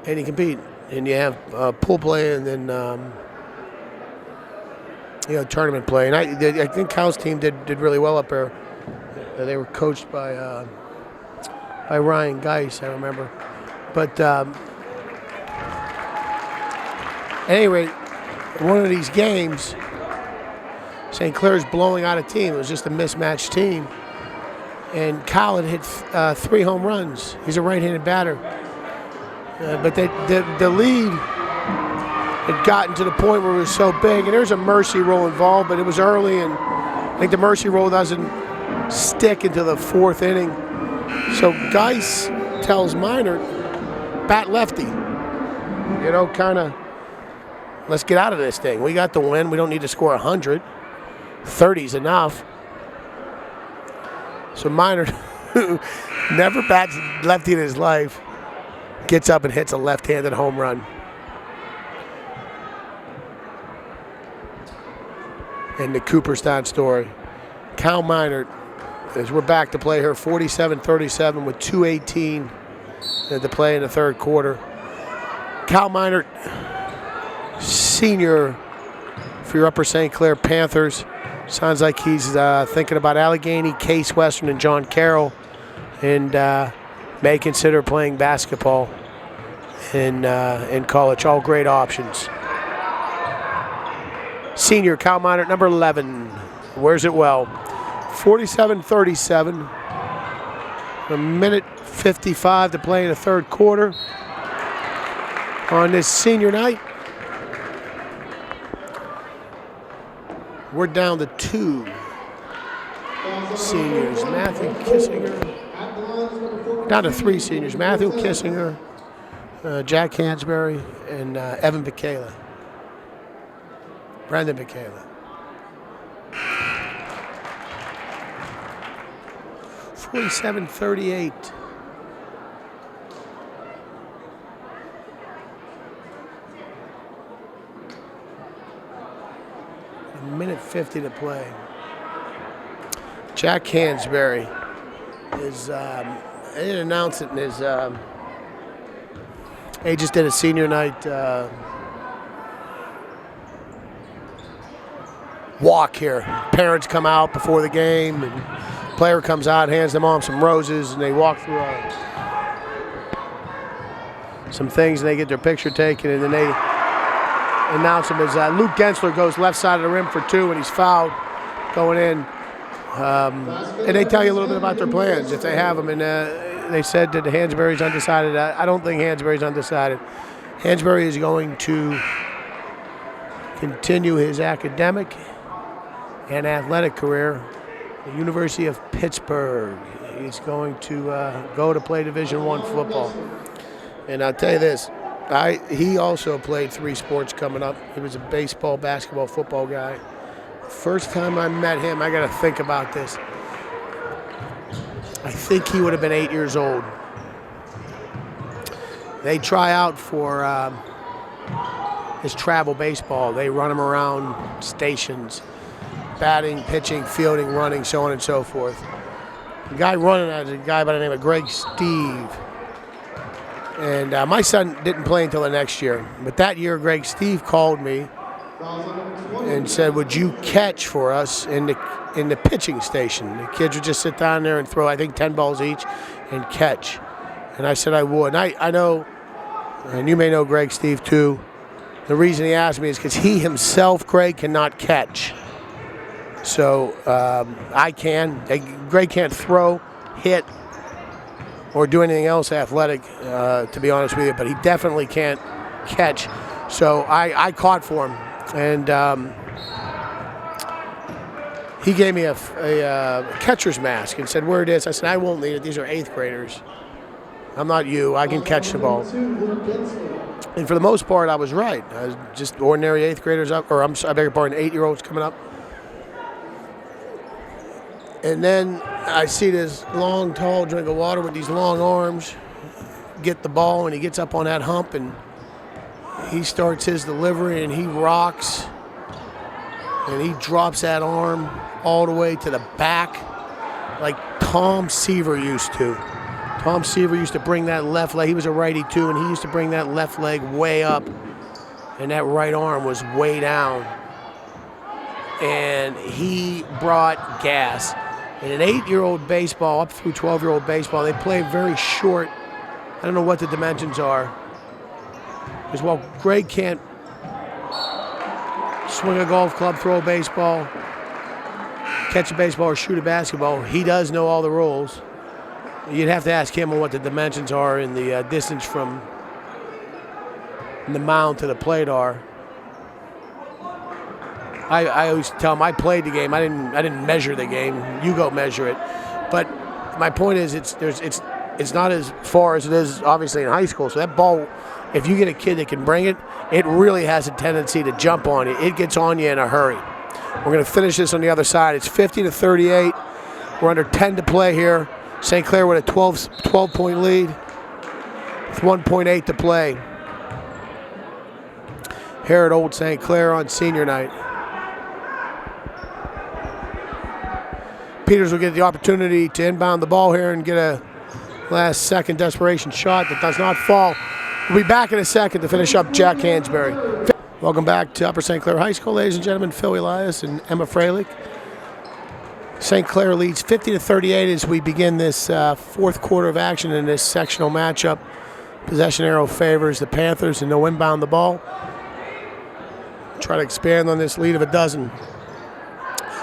[SPEAKER 2] And you compete. And you have pool play and then tournament play. And I think Cal's team did really well up there. They were coached by Ryan Geis, I remember. But at any rate, one of these games, St. Clair's blowing out a team. It was just a mismatched team. And Cal had hit 3 home runs. He's a right-handed batter. But the lead had gotten to the point where it was so big. And there's a mercy rule involved, but it was early, and I think the mercy rule doesn't stick into the 4th inning. So Geis tells Minor, bat lefty. Kind of, let's get out of this thing. We got the win. We don't need to score 100. 30's enough. So Minor, who never bats lefty in his life, gets up and hits a left-handed home run. And the Cooperstown story. Cal Minor, as we're back to play here, 47-37 with 2:18 to play in the 3rd quarter. Cal Minor, senior for your Upper St. Clair Panthers. Sounds like he's thinking about Allegheny, Case Western, and John Carroll, and may consider playing basketball in college. All great options. Senior Cal Minor, number 11, wears it well. 47-37. A minute 55 to play in the 3rd quarter on this senior night. We're down to 2 seniors. Matthew Kissinger. Down to 3 seniors. Matthew Kissinger, Jack Hansberry, and Evan Bacala. Brendan Bacala. 47-38. A minute 50 to play. Jack Hansberry is, I didn't announce it in his, he just did a senior night walk here. Parents come out before the game, and player comes out, hands them on some roses, and they walk through some things, and they get their picture taken, and then they announce him as Luke Gensler goes left side of the rim for 2, and he's fouled going in. And they tell you a little bit about their plans if they have them, and they said that Hansberry's undecided. I don't think Hansberry's undecided. Hansberry is going to continue his academic and athletic career at the University of Pittsburgh. He's going to go to play Division I football. And I'll tell you this, he also played 3 sports coming up. He was a baseball, basketball, football guy. First time I met him, I got to think about this. I think he would have been 8 years old. They try out for his travel baseball. They run him around stations, batting, pitching, fielding, running, so on and so forth. The guy running is a guy by the name of Greg Steve. And my son didn't play until the next year. But that year, Greg Steve called me and said, would you catch for us in the pitching station? The kids would just sit down there and throw, I think, 10 balls each and catch. And I said I would. And I know, and you may know Greg Steve too, the reason he asked me is because he himself, Greg, cannot catch. So I can. Greg can't throw, hit, or do anything else athletic, to be honest with you, but he definitely can't catch. So I caught for him. And he gave me a catcher's mask and said, where it is. I said, I won't need it. These are 8th graders. I'm not you. I can catch the ball. And for the most part, I was right. I was just ordinary 8th graders up, or I beg your pardon, 8-year-olds coming up. And then I see this long, tall drink of water with these long arms get the ball, and he gets up on that hump, and he starts his delivery, and he rocks, and he drops that arm all the way to the back like Tom Seaver used to. Tom Seaver used to bring that left leg. He was a righty too, and he used to bring that left leg way up, and that right arm was way down. And he brought gas. In an 8-year-old baseball, up through 12-year-old baseball, they play very short. I don't know what the dimensions are. Because while Greg can't swing a golf club, throw a baseball, catch a baseball, or shoot a basketball, he does know all the rules. You'd have to ask him what the dimensions are in the distance from the mound to the plate are. I always tell him I played the game. I didn't measure the game. You go measure it. But my point is, it's not as far as it is obviously in high school. So that ball, if you get a kid that can bring it, it really has a tendency to jump on you. It gets on you in a hurry. We're going to finish this on the other side. It's 50-38. We're under 10 to play here. St. Clair with a 12-point lead with 1.8 to play here at Old St. Clair on senior night. Peters will get the opportunity to inbound the ball here and get a last-second desperation shot that does not fall. We'll be back in a second to finish up Jack Hansberry. Welcome back to Upper St. Clair High School, ladies and gentlemen. Phil Elias and Emma Freilich. St. Clair leads 50-38 as we begin this fourth quarter of action in this sectional matchup. Possession arrow favors the Panthers, and they'll inbound the ball. Try to expand on this lead of a dozen.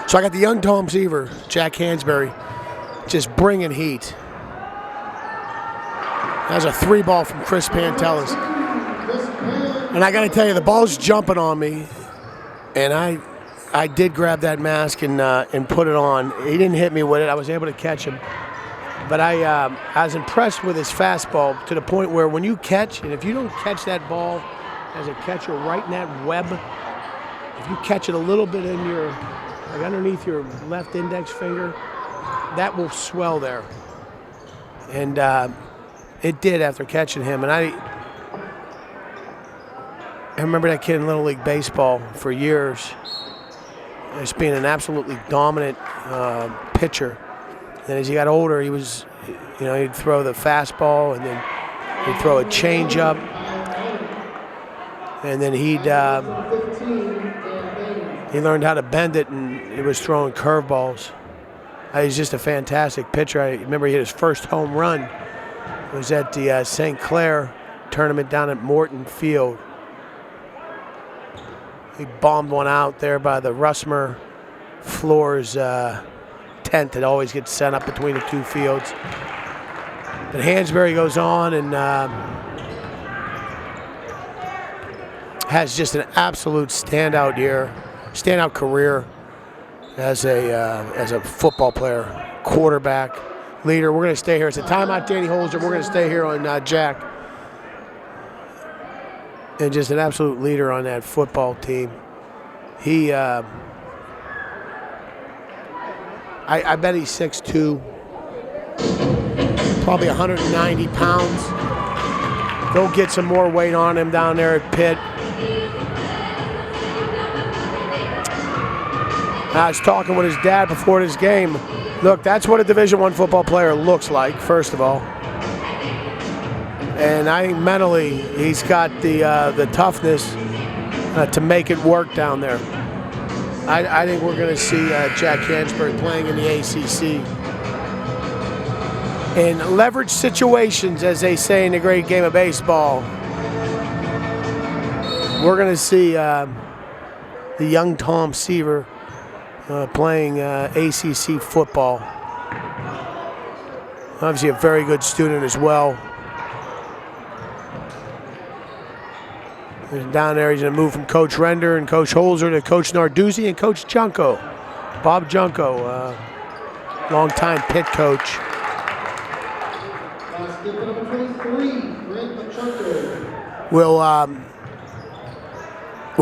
[SPEAKER 2] So I got the young Tom Seaver, Jack Hansberry, just bringing heat. That's a 3-ball from Chris Pantelis. And I got to tell you, the ball's jumping on me, and I did grab that mask and put it on. He didn't hit me with it. I was able to catch him. But I was impressed with his fastball to the point where when you catch, and if you don't catch that ball as a catcher right in that web, if you catch it a little bit in your, like underneath your left index finger, that will swell there. And it did after catching him. And I remember that kid in Little League Baseball for years as being an absolutely dominant pitcher. And as he got older, he was, he'd throw the fastball, and then he'd throw a changeup, and then he learned how to bend it, and he was throwing curveballs. He's just a fantastic pitcher. I remember he hit his first home run. It was at the St. Clair tournament down at Morton Field. He bombed one out there by the Russmer Floors tent that always gets sent up between the two fields. But Hansberry goes on and has just an absolute standout career as a football player, quarterback, leader. We're going to stay here. It's a timeout, Danny Holzer. We're going to stay here on Jack. And just an absolute leader on that football team. He, I bet he's 6'2", probably 190 pounds. Go get some more weight on him down there at Pitt. I was talking with his dad before this game. Look, that's what a Division I football player looks like, first of all. And I think mentally, he's got the toughness to make it work down there. I think we're going to see Jack Hansberry playing in the ACC. In leverage situations, as they say in the great game of baseball, we're going to see the young Tom Seaver playing ACC football. Obviously a very good student as well. Down there, he's going to move from Coach Render and Coach Holzer to Coach Narduzzi and Coach Junko. Bob Junko, longtime Pitt coach. Will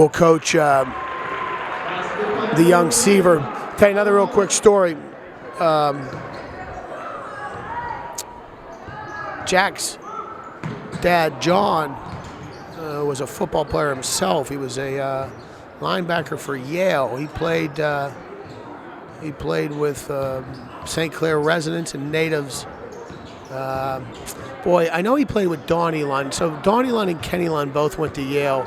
[SPEAKER 2] coach the young Seaver. Tell you another real quick story. Jack's dad, John, was a football player himself. He was a linebacker for Yale. He played with St. Clair residents and natives. Boy, I know he played with Donnie Lund. So Donnie Lund and Kenny Lund both went to Yale.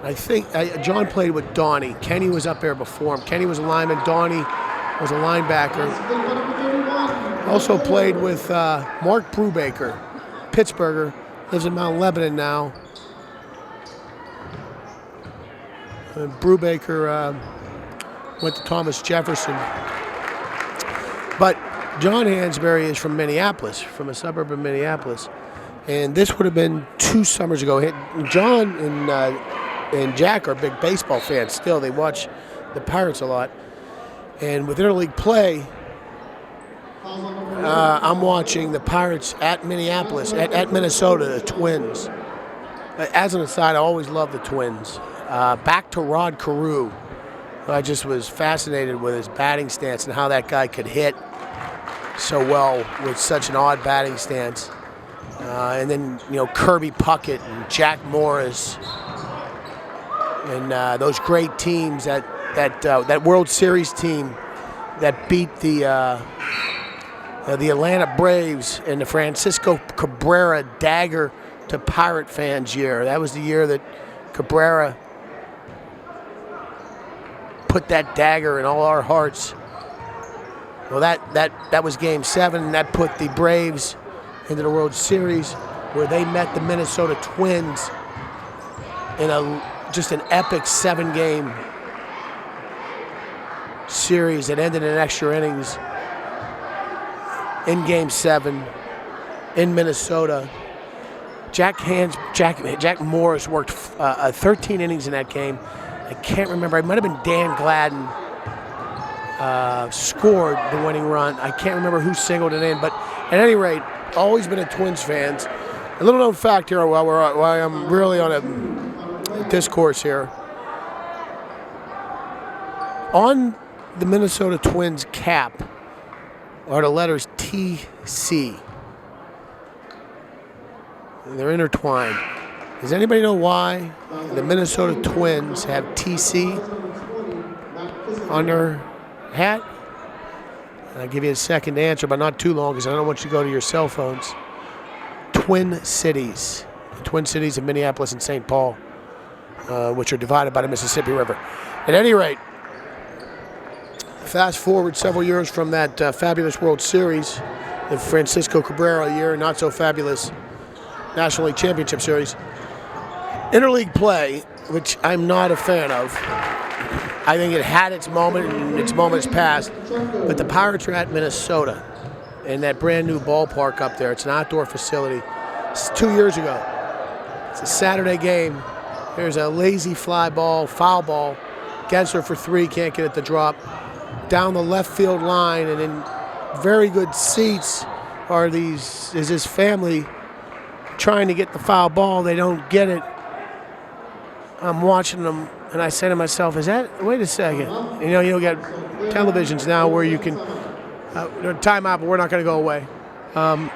[SPEAKER 2] I think John played with Donnie. Kenny was up there before him. Kenny was a lineman. Donnie was a linebacker. Also played with Mark Brubaker, Pittsburgher. Lives in Mount Lebanon now. Brubaker went to Thomas Jefferson. But John Hansberry is from Minneapolis, from a suburb of Minneapolis. And this would have been 2 summers ago. John and Jack are big baseball fans still. They watch the Pirates a lot. And with interleague play, I'm watching the Pirates at Minneapolis, at Minnesota, the Twins. As an aside, I always loved the Twins. Back to Rod Carew. I just was fascinated with his batting stance and how that guy could hit so well with such an odd batting stance. And then, Kirby Puckett and Jack Morris and those great teams, that World Series team that beat the Atlanta Braves and the Francisco Cabrera dagger to Pirate fans year. That was the year that Cabrera put that dagger in all our hearts. Well, that was Game 7, and that put the Braves into the World Series, where they met the Minnesota Twins in just an epic 7-game series that ended in extra innings in Game 7 in Minnesota. Jack Morris worked 13 innings in that game. I can't remember. It might have been Dan Gladden scored the winning run. I can't remember who singled it in, but at any rate, always been a Twins fans. A little known fact here while I'm really on a discourse here. On the Minnesota Twins cap are the letters TC. They're intertwined. Does anybody know why the Minnesota Twins have TC on their hat? I'll give you a second to answer, but not too long because I don't want you to go to your cell phones. Twin Cities. The Twin Cities of Minneapolis and St. Paul, which are divided by the Mississippi River. At any rate, fast forward several years from that fabulous World Series, the Francisco Cabrera year, not so fabulous National League Championship Series. Interleague play, which I'm not a fan of. I think it had its moment and its moment's passed. But the Pirates are at Minnesota in that brand new ballpark up there. It's an outdoor facility. It's 2 years ago. It's a Saturday game. There's a lazy fly ball, foul ball. Gensler for 3, can't get it to drop. Down the left field line and in very good seats is his family trying to get the foul ball. They don't get it. I'm watching them, and I say to myself, wait a second. You get televisions now where you can, time out, but we're not going to go away. I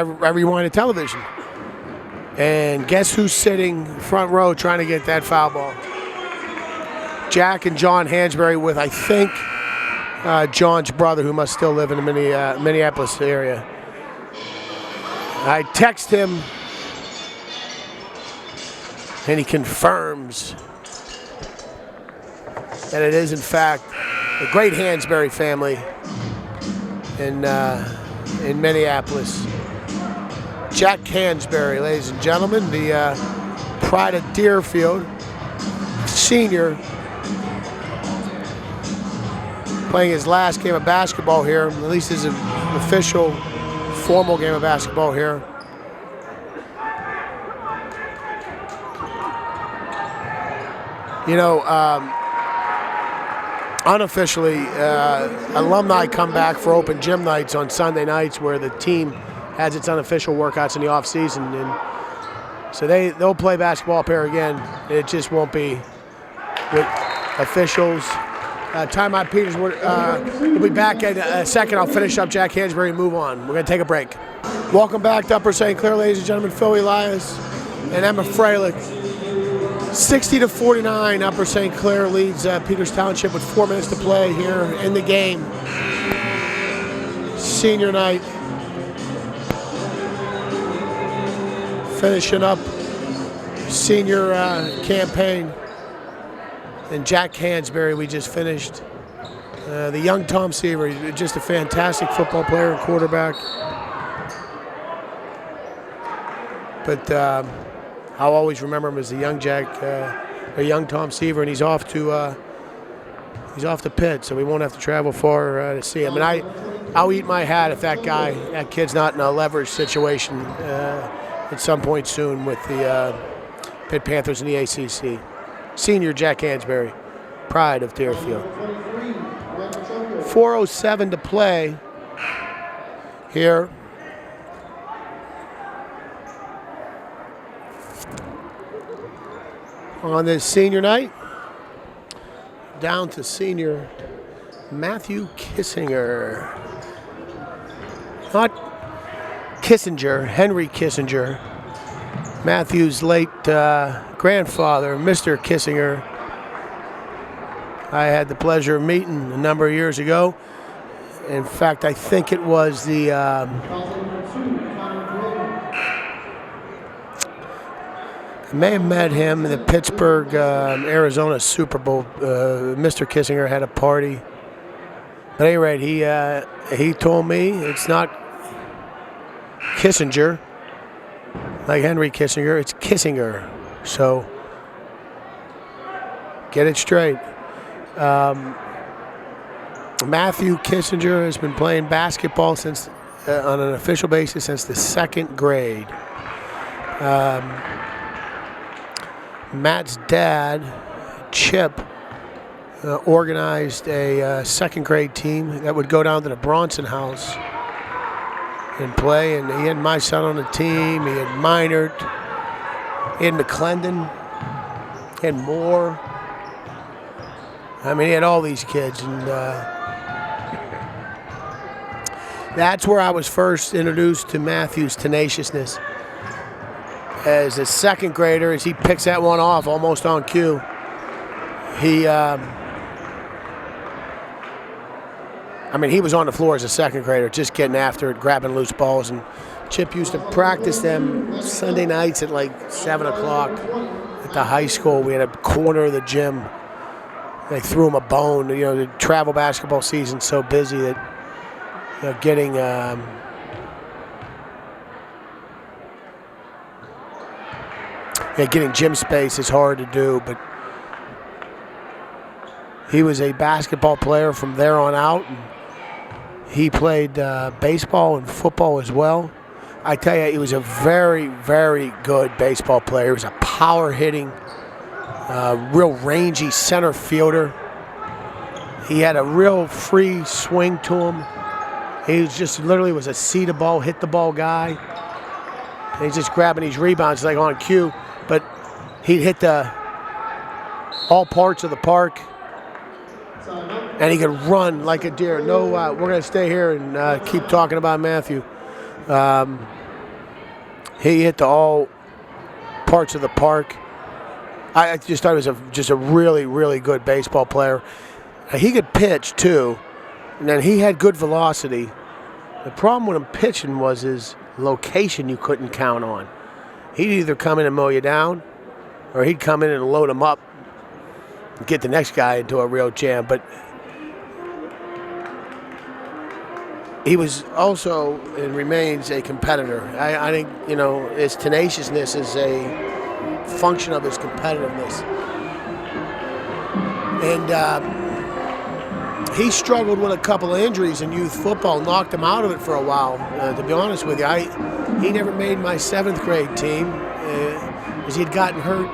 [SPEAKER 2] rewinded television. And guess who's sitting front row trying to get that foul ball? Jack and John Hansberry with, I think, John's brother, who must still live in the Minneapolis area. I text him, and he confirms that it is, in fact, the great Hansberry family in Minneapolis. Jack Hansberry, ladies and gentlemen, the pride of Deerfield, senior, playing his last game of basketball here, at least his official, formal game of basketball here. You know, unofficially, alumni come back for open gym nights on Sunday nights where the team has its unofficial workouts in the off season, and so they'll play basketball up here again. It just won't be with officials. Timeout, Peters. We'll be back in a second. I'll finish up Jack Hansberry and move on. We're going to take a break. Welcome back to Upper St. Clair, ladies and gentlemen. Phil Elias and Emma Freilich. 60-49, Upper St. Clair leads Peters Township with 4 minutes to play here in the game. Senior night. Finishing up senior campaign. And Jack Hansberry, we just finished. The young Tom Seaver, just a fantastic football player and quarterback. But I'll always remember him as the young Jack, a young Tom Seaver, and he's off to Pitt, so we won't have to travel far to see him. And I'll eat my hat if that kid's not in a leverage situation at some point soon with the Pitt Panthers in the ACC. Senior Jack Hansberry, pride of Deerfield. 4:07 to play here. On this senior night, down to senior Matthew Kissinger. Not Kissinger, Henry Kissinger. Matthew's late grandfather, Mr. Kissinger. I had the pleasure of meeting a number of years ago. In fact, I think it was the I may have met him in the Pittsburgh, Arizona Super Bowl. Mr. Kissinger had a party. At any rate, he told me it's not Kissinger, like Henry Kissinger, it's Kissinger. So get it straight. Matthew Kissinger has been playing basketball since, on an official basis, since the 2nd grade. Matt's dad, Chip, organized a 2nd grade team that would go down to the Bronson House and play, and he had my son on the team. He had Minert, he had McClendon, he had Moore. I mean, he had all these kids, and that's where I was first introduced to Matthew's tenaciousness. As a 2nd grader, as he picks that one off almost on cue, he was on the floor as a 2nd grader, just getting after it, grabbing loose balls. And Chip used to practice them Sunday nights at like 7 o'clock at the high school. We had a corner of the gym. They threw him a bone. You know, the travel basketball season's so busy that, you know, getting gym space is hard to do. But he was a basketball player from there on out. And he played baseball and football as well. I tell you, he was a very, very good baseball player. He was a power-hitting, real rangy center fielder. He had a real free swing to him. He was just literally was a see the ball, hit the ball guy. And he's just grabbing these rebounds like on cue. But he'd hit all parts of the park. And he could run like a deer. No, we're going to stay here and keep talking about Matthew. He hit all parts of the park. I just thought he was just a really, really good baseball player. He could pitch too, and then he had good velocity. The problem with him pitching was his location you couldn't count on. He'd either come in and mow you down, or he'd come in and load him up and get the next guy into a real jam. But he was also and remains a competitor. I think, his tenaciousness is a function of his competitiveness. And he struggled with a couple of injuries in youth football, knocked him out of it for a while. To be honest with you, he never made my 7th grade team because he'd gotten hurt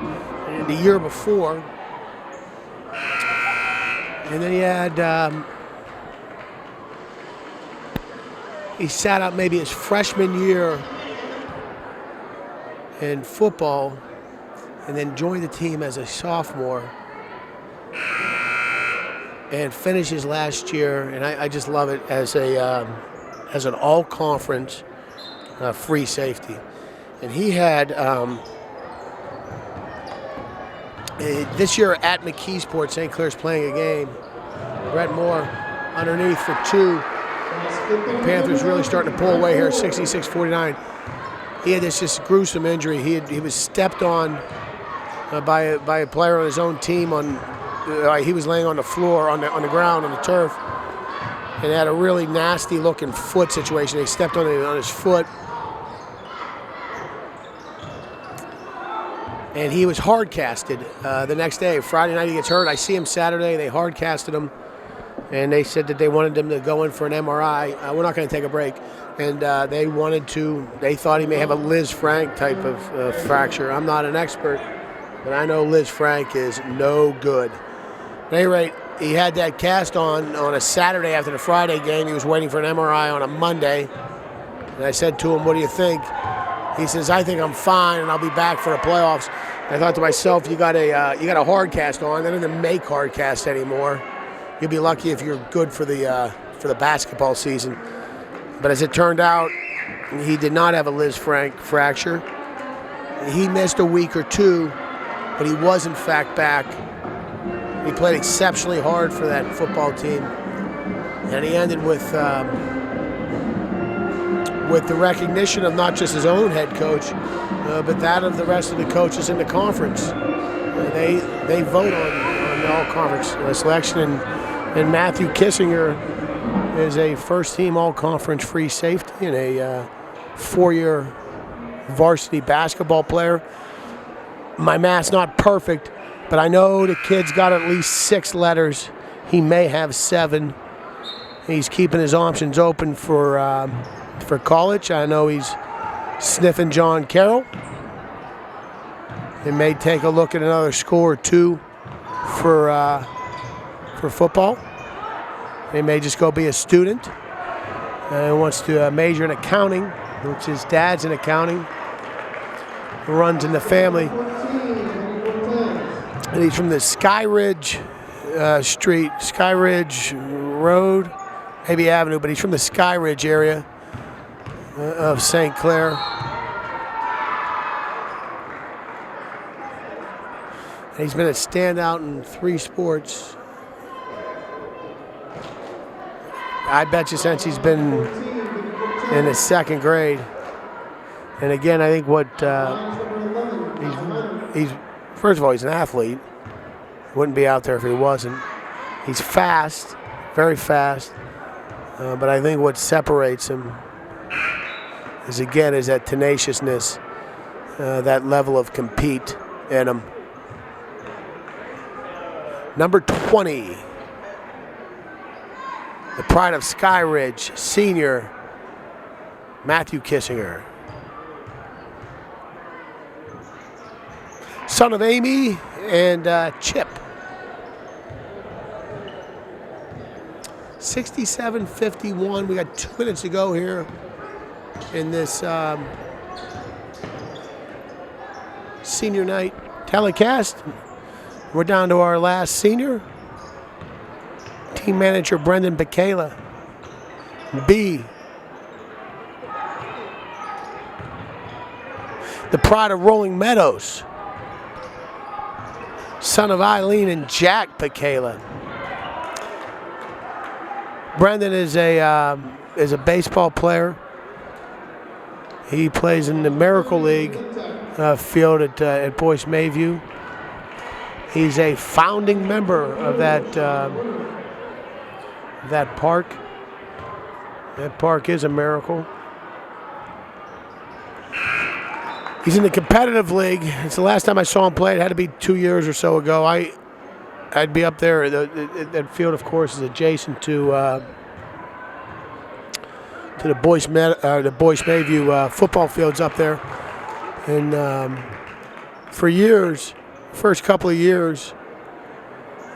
[SPEAKER 2] the year before. And then he had he sat out maybe his freshman year in football and then joined the team as a sophomore and finished his last year. And I just love it as an all-conference free safety. And he had this year at McKeesport, St. Clair's playing a game. Brett Moore underneath for 2. The Panthers really starting to pull away here, 66-49. He had this just gruesome injury. He was stepped on by a player on his own team. He was laying on the floor, on the ground, on the turf, and had a really nasty looking foot situation. They stepped on his foot. And he was hard casted the next day. Friday night he gets hurt. I see him Saturday. They hard casted him. And they said that they wanted him to go in for an MRI. We're not going to take a break. And they thought he may have a Liz Frank type of fracture. I'm not an expert, but I know Liz Frank is no good. At any rate, he had that cast on a Saturday after the Friday game. He was waiting for an MRI on a Monday. And I said to him, "What do you think?" He says, "I think I'm fine, and I'll be back for the playoffs." I thought to myself, you got a hard cast on. They don't even make hard casts anymore. You'll be lucky if you're good for the basketball season. But as it turned out, he did not have a Liz Frank fracture. He missed a week or 2, but he was in fact back. He played exceptionally hard for that football team, and he ended with the recognition of not just his own head coach, but that of the rest of the coaches in the conference. They vote on the all-conference selection, and Matthew Kissinger is a first-team all-conference free safety and a 4-year varsity basketball player. My math's not perfect, but I know the kid's got at least 6 letters. He may have 7. He's keeping his options open for college. I know he's sniffing John Carroll. He may take a look at another school or 2 for football. He may just go be a student. He wants to major in accounting, which his dad's in accounting. Runs in the family. And he's from the Skyridge Skyridge Road, maybe Avenue, but he's from the Skyridge area of St. Clair. And he's been a standout in 3 sports. I bet you since he's been in the 2nd grade. And again, I think what he's first of all, he's an athlete. Wouldn't be out there if he wasn't. He's fast, very fast. But I think what separates him is that tenaciousness, that level of compete in him. Number 20, the pride of Skyridge, senior Matthew Kissinger. Son of Amy and Chip. 67-51. We got 2 minutes to go here in this senior night telecast. We're down to our last senior. Team manager Brendan Bacala. B. The pride of Rolling Meadows. son of Eileen and Jack Pekela. Brendan is a baseball player. He plays in the Miracle League field at Boyce Mayview. He's a founding member of that park. That park is a miracle. He's in the competitive league. It's the last time I saw him play. It had to be 2 years or so ago. I'd be up there. That field, of course, is adjacent to the Boyce Mayview football fields up there. And for years, first couple of years,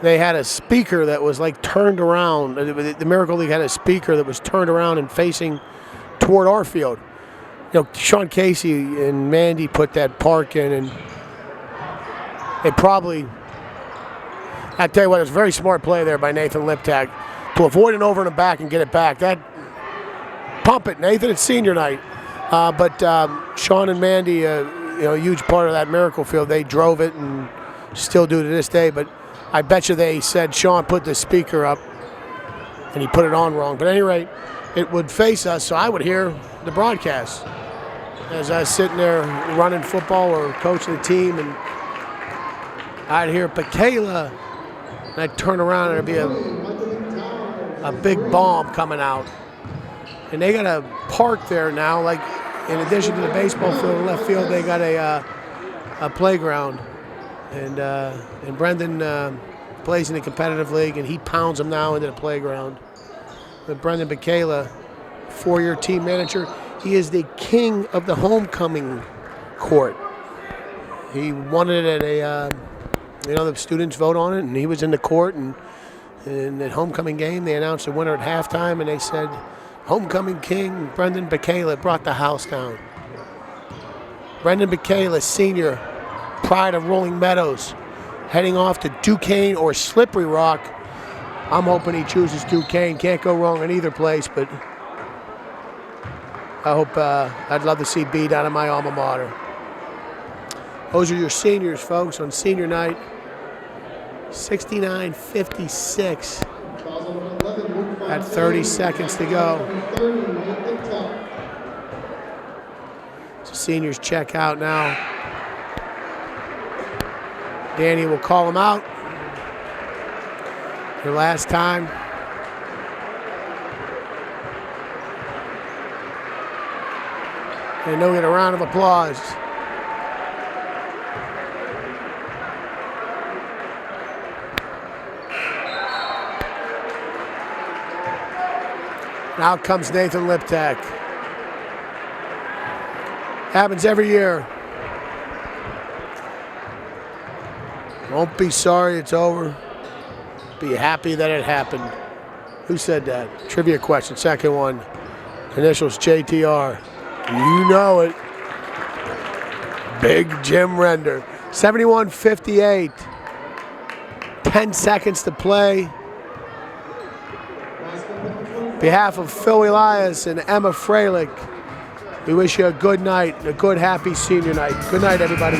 [SPEAKER 2] they had a speaker that was like turned around. The Miracle League had a speaker that was turned around and facing toward our field. You know, Sean Casey and Mandy put that park in, and they probably, I tell you what, it was a very smart play there by Nathan Liptak to avoid an over and a back and get it back. That, pump it, Nathan, it's senior night. But Sean and Mandy, a huge part of that Miracle field, they drove it and still do to this day. But I bet you they said Sean put the speaker up and he put it on wrong. But at any rate, it would face us, so I would hear the broadcast as I was sitting there running football or coaching the team, and I'd hear Pekela, and I'd turn around and there'd be a big bomb coming out. And they got a park there now, like in addition to the baseball field and left field, they got a playground. And Brendan plays in the competitive league, and he pounds them now into the playground. But Brendan Pekela, 4-year team manager, he is the king of the homecoming court. He won it at the students vote on it, and he was in the court. And in the homecoming game, they announced the winner at halftime, and they said, homecoming king, Brendan Pekela, brought the house down. Brendan Pekela, senior, pride of Rolling Meadows, heading off to Duquesne or Slippery Rock. I'm hoping he chooses Duquesne. Can't go wrong in either place, but I hope, I'd love to see B down at my alma mater. Those are your seniors, folks, on senior night. 69-56 at 30 seconds to go. So seniors check out now. Danny will call them out. Their last time. And they'll get a round of applause. Now comes Nathan Liptak. Happens every year. Won't be sorry it's over. Be happy that it happened. Who said that? Trivia question, second one. Initials JTR. You know it. Big Jim Render. 71-58. 10 seconds to play. On behalf of Phil Elias and Emma Freilich, we wish you a good night, a good, happy senior night. Good night, everybody.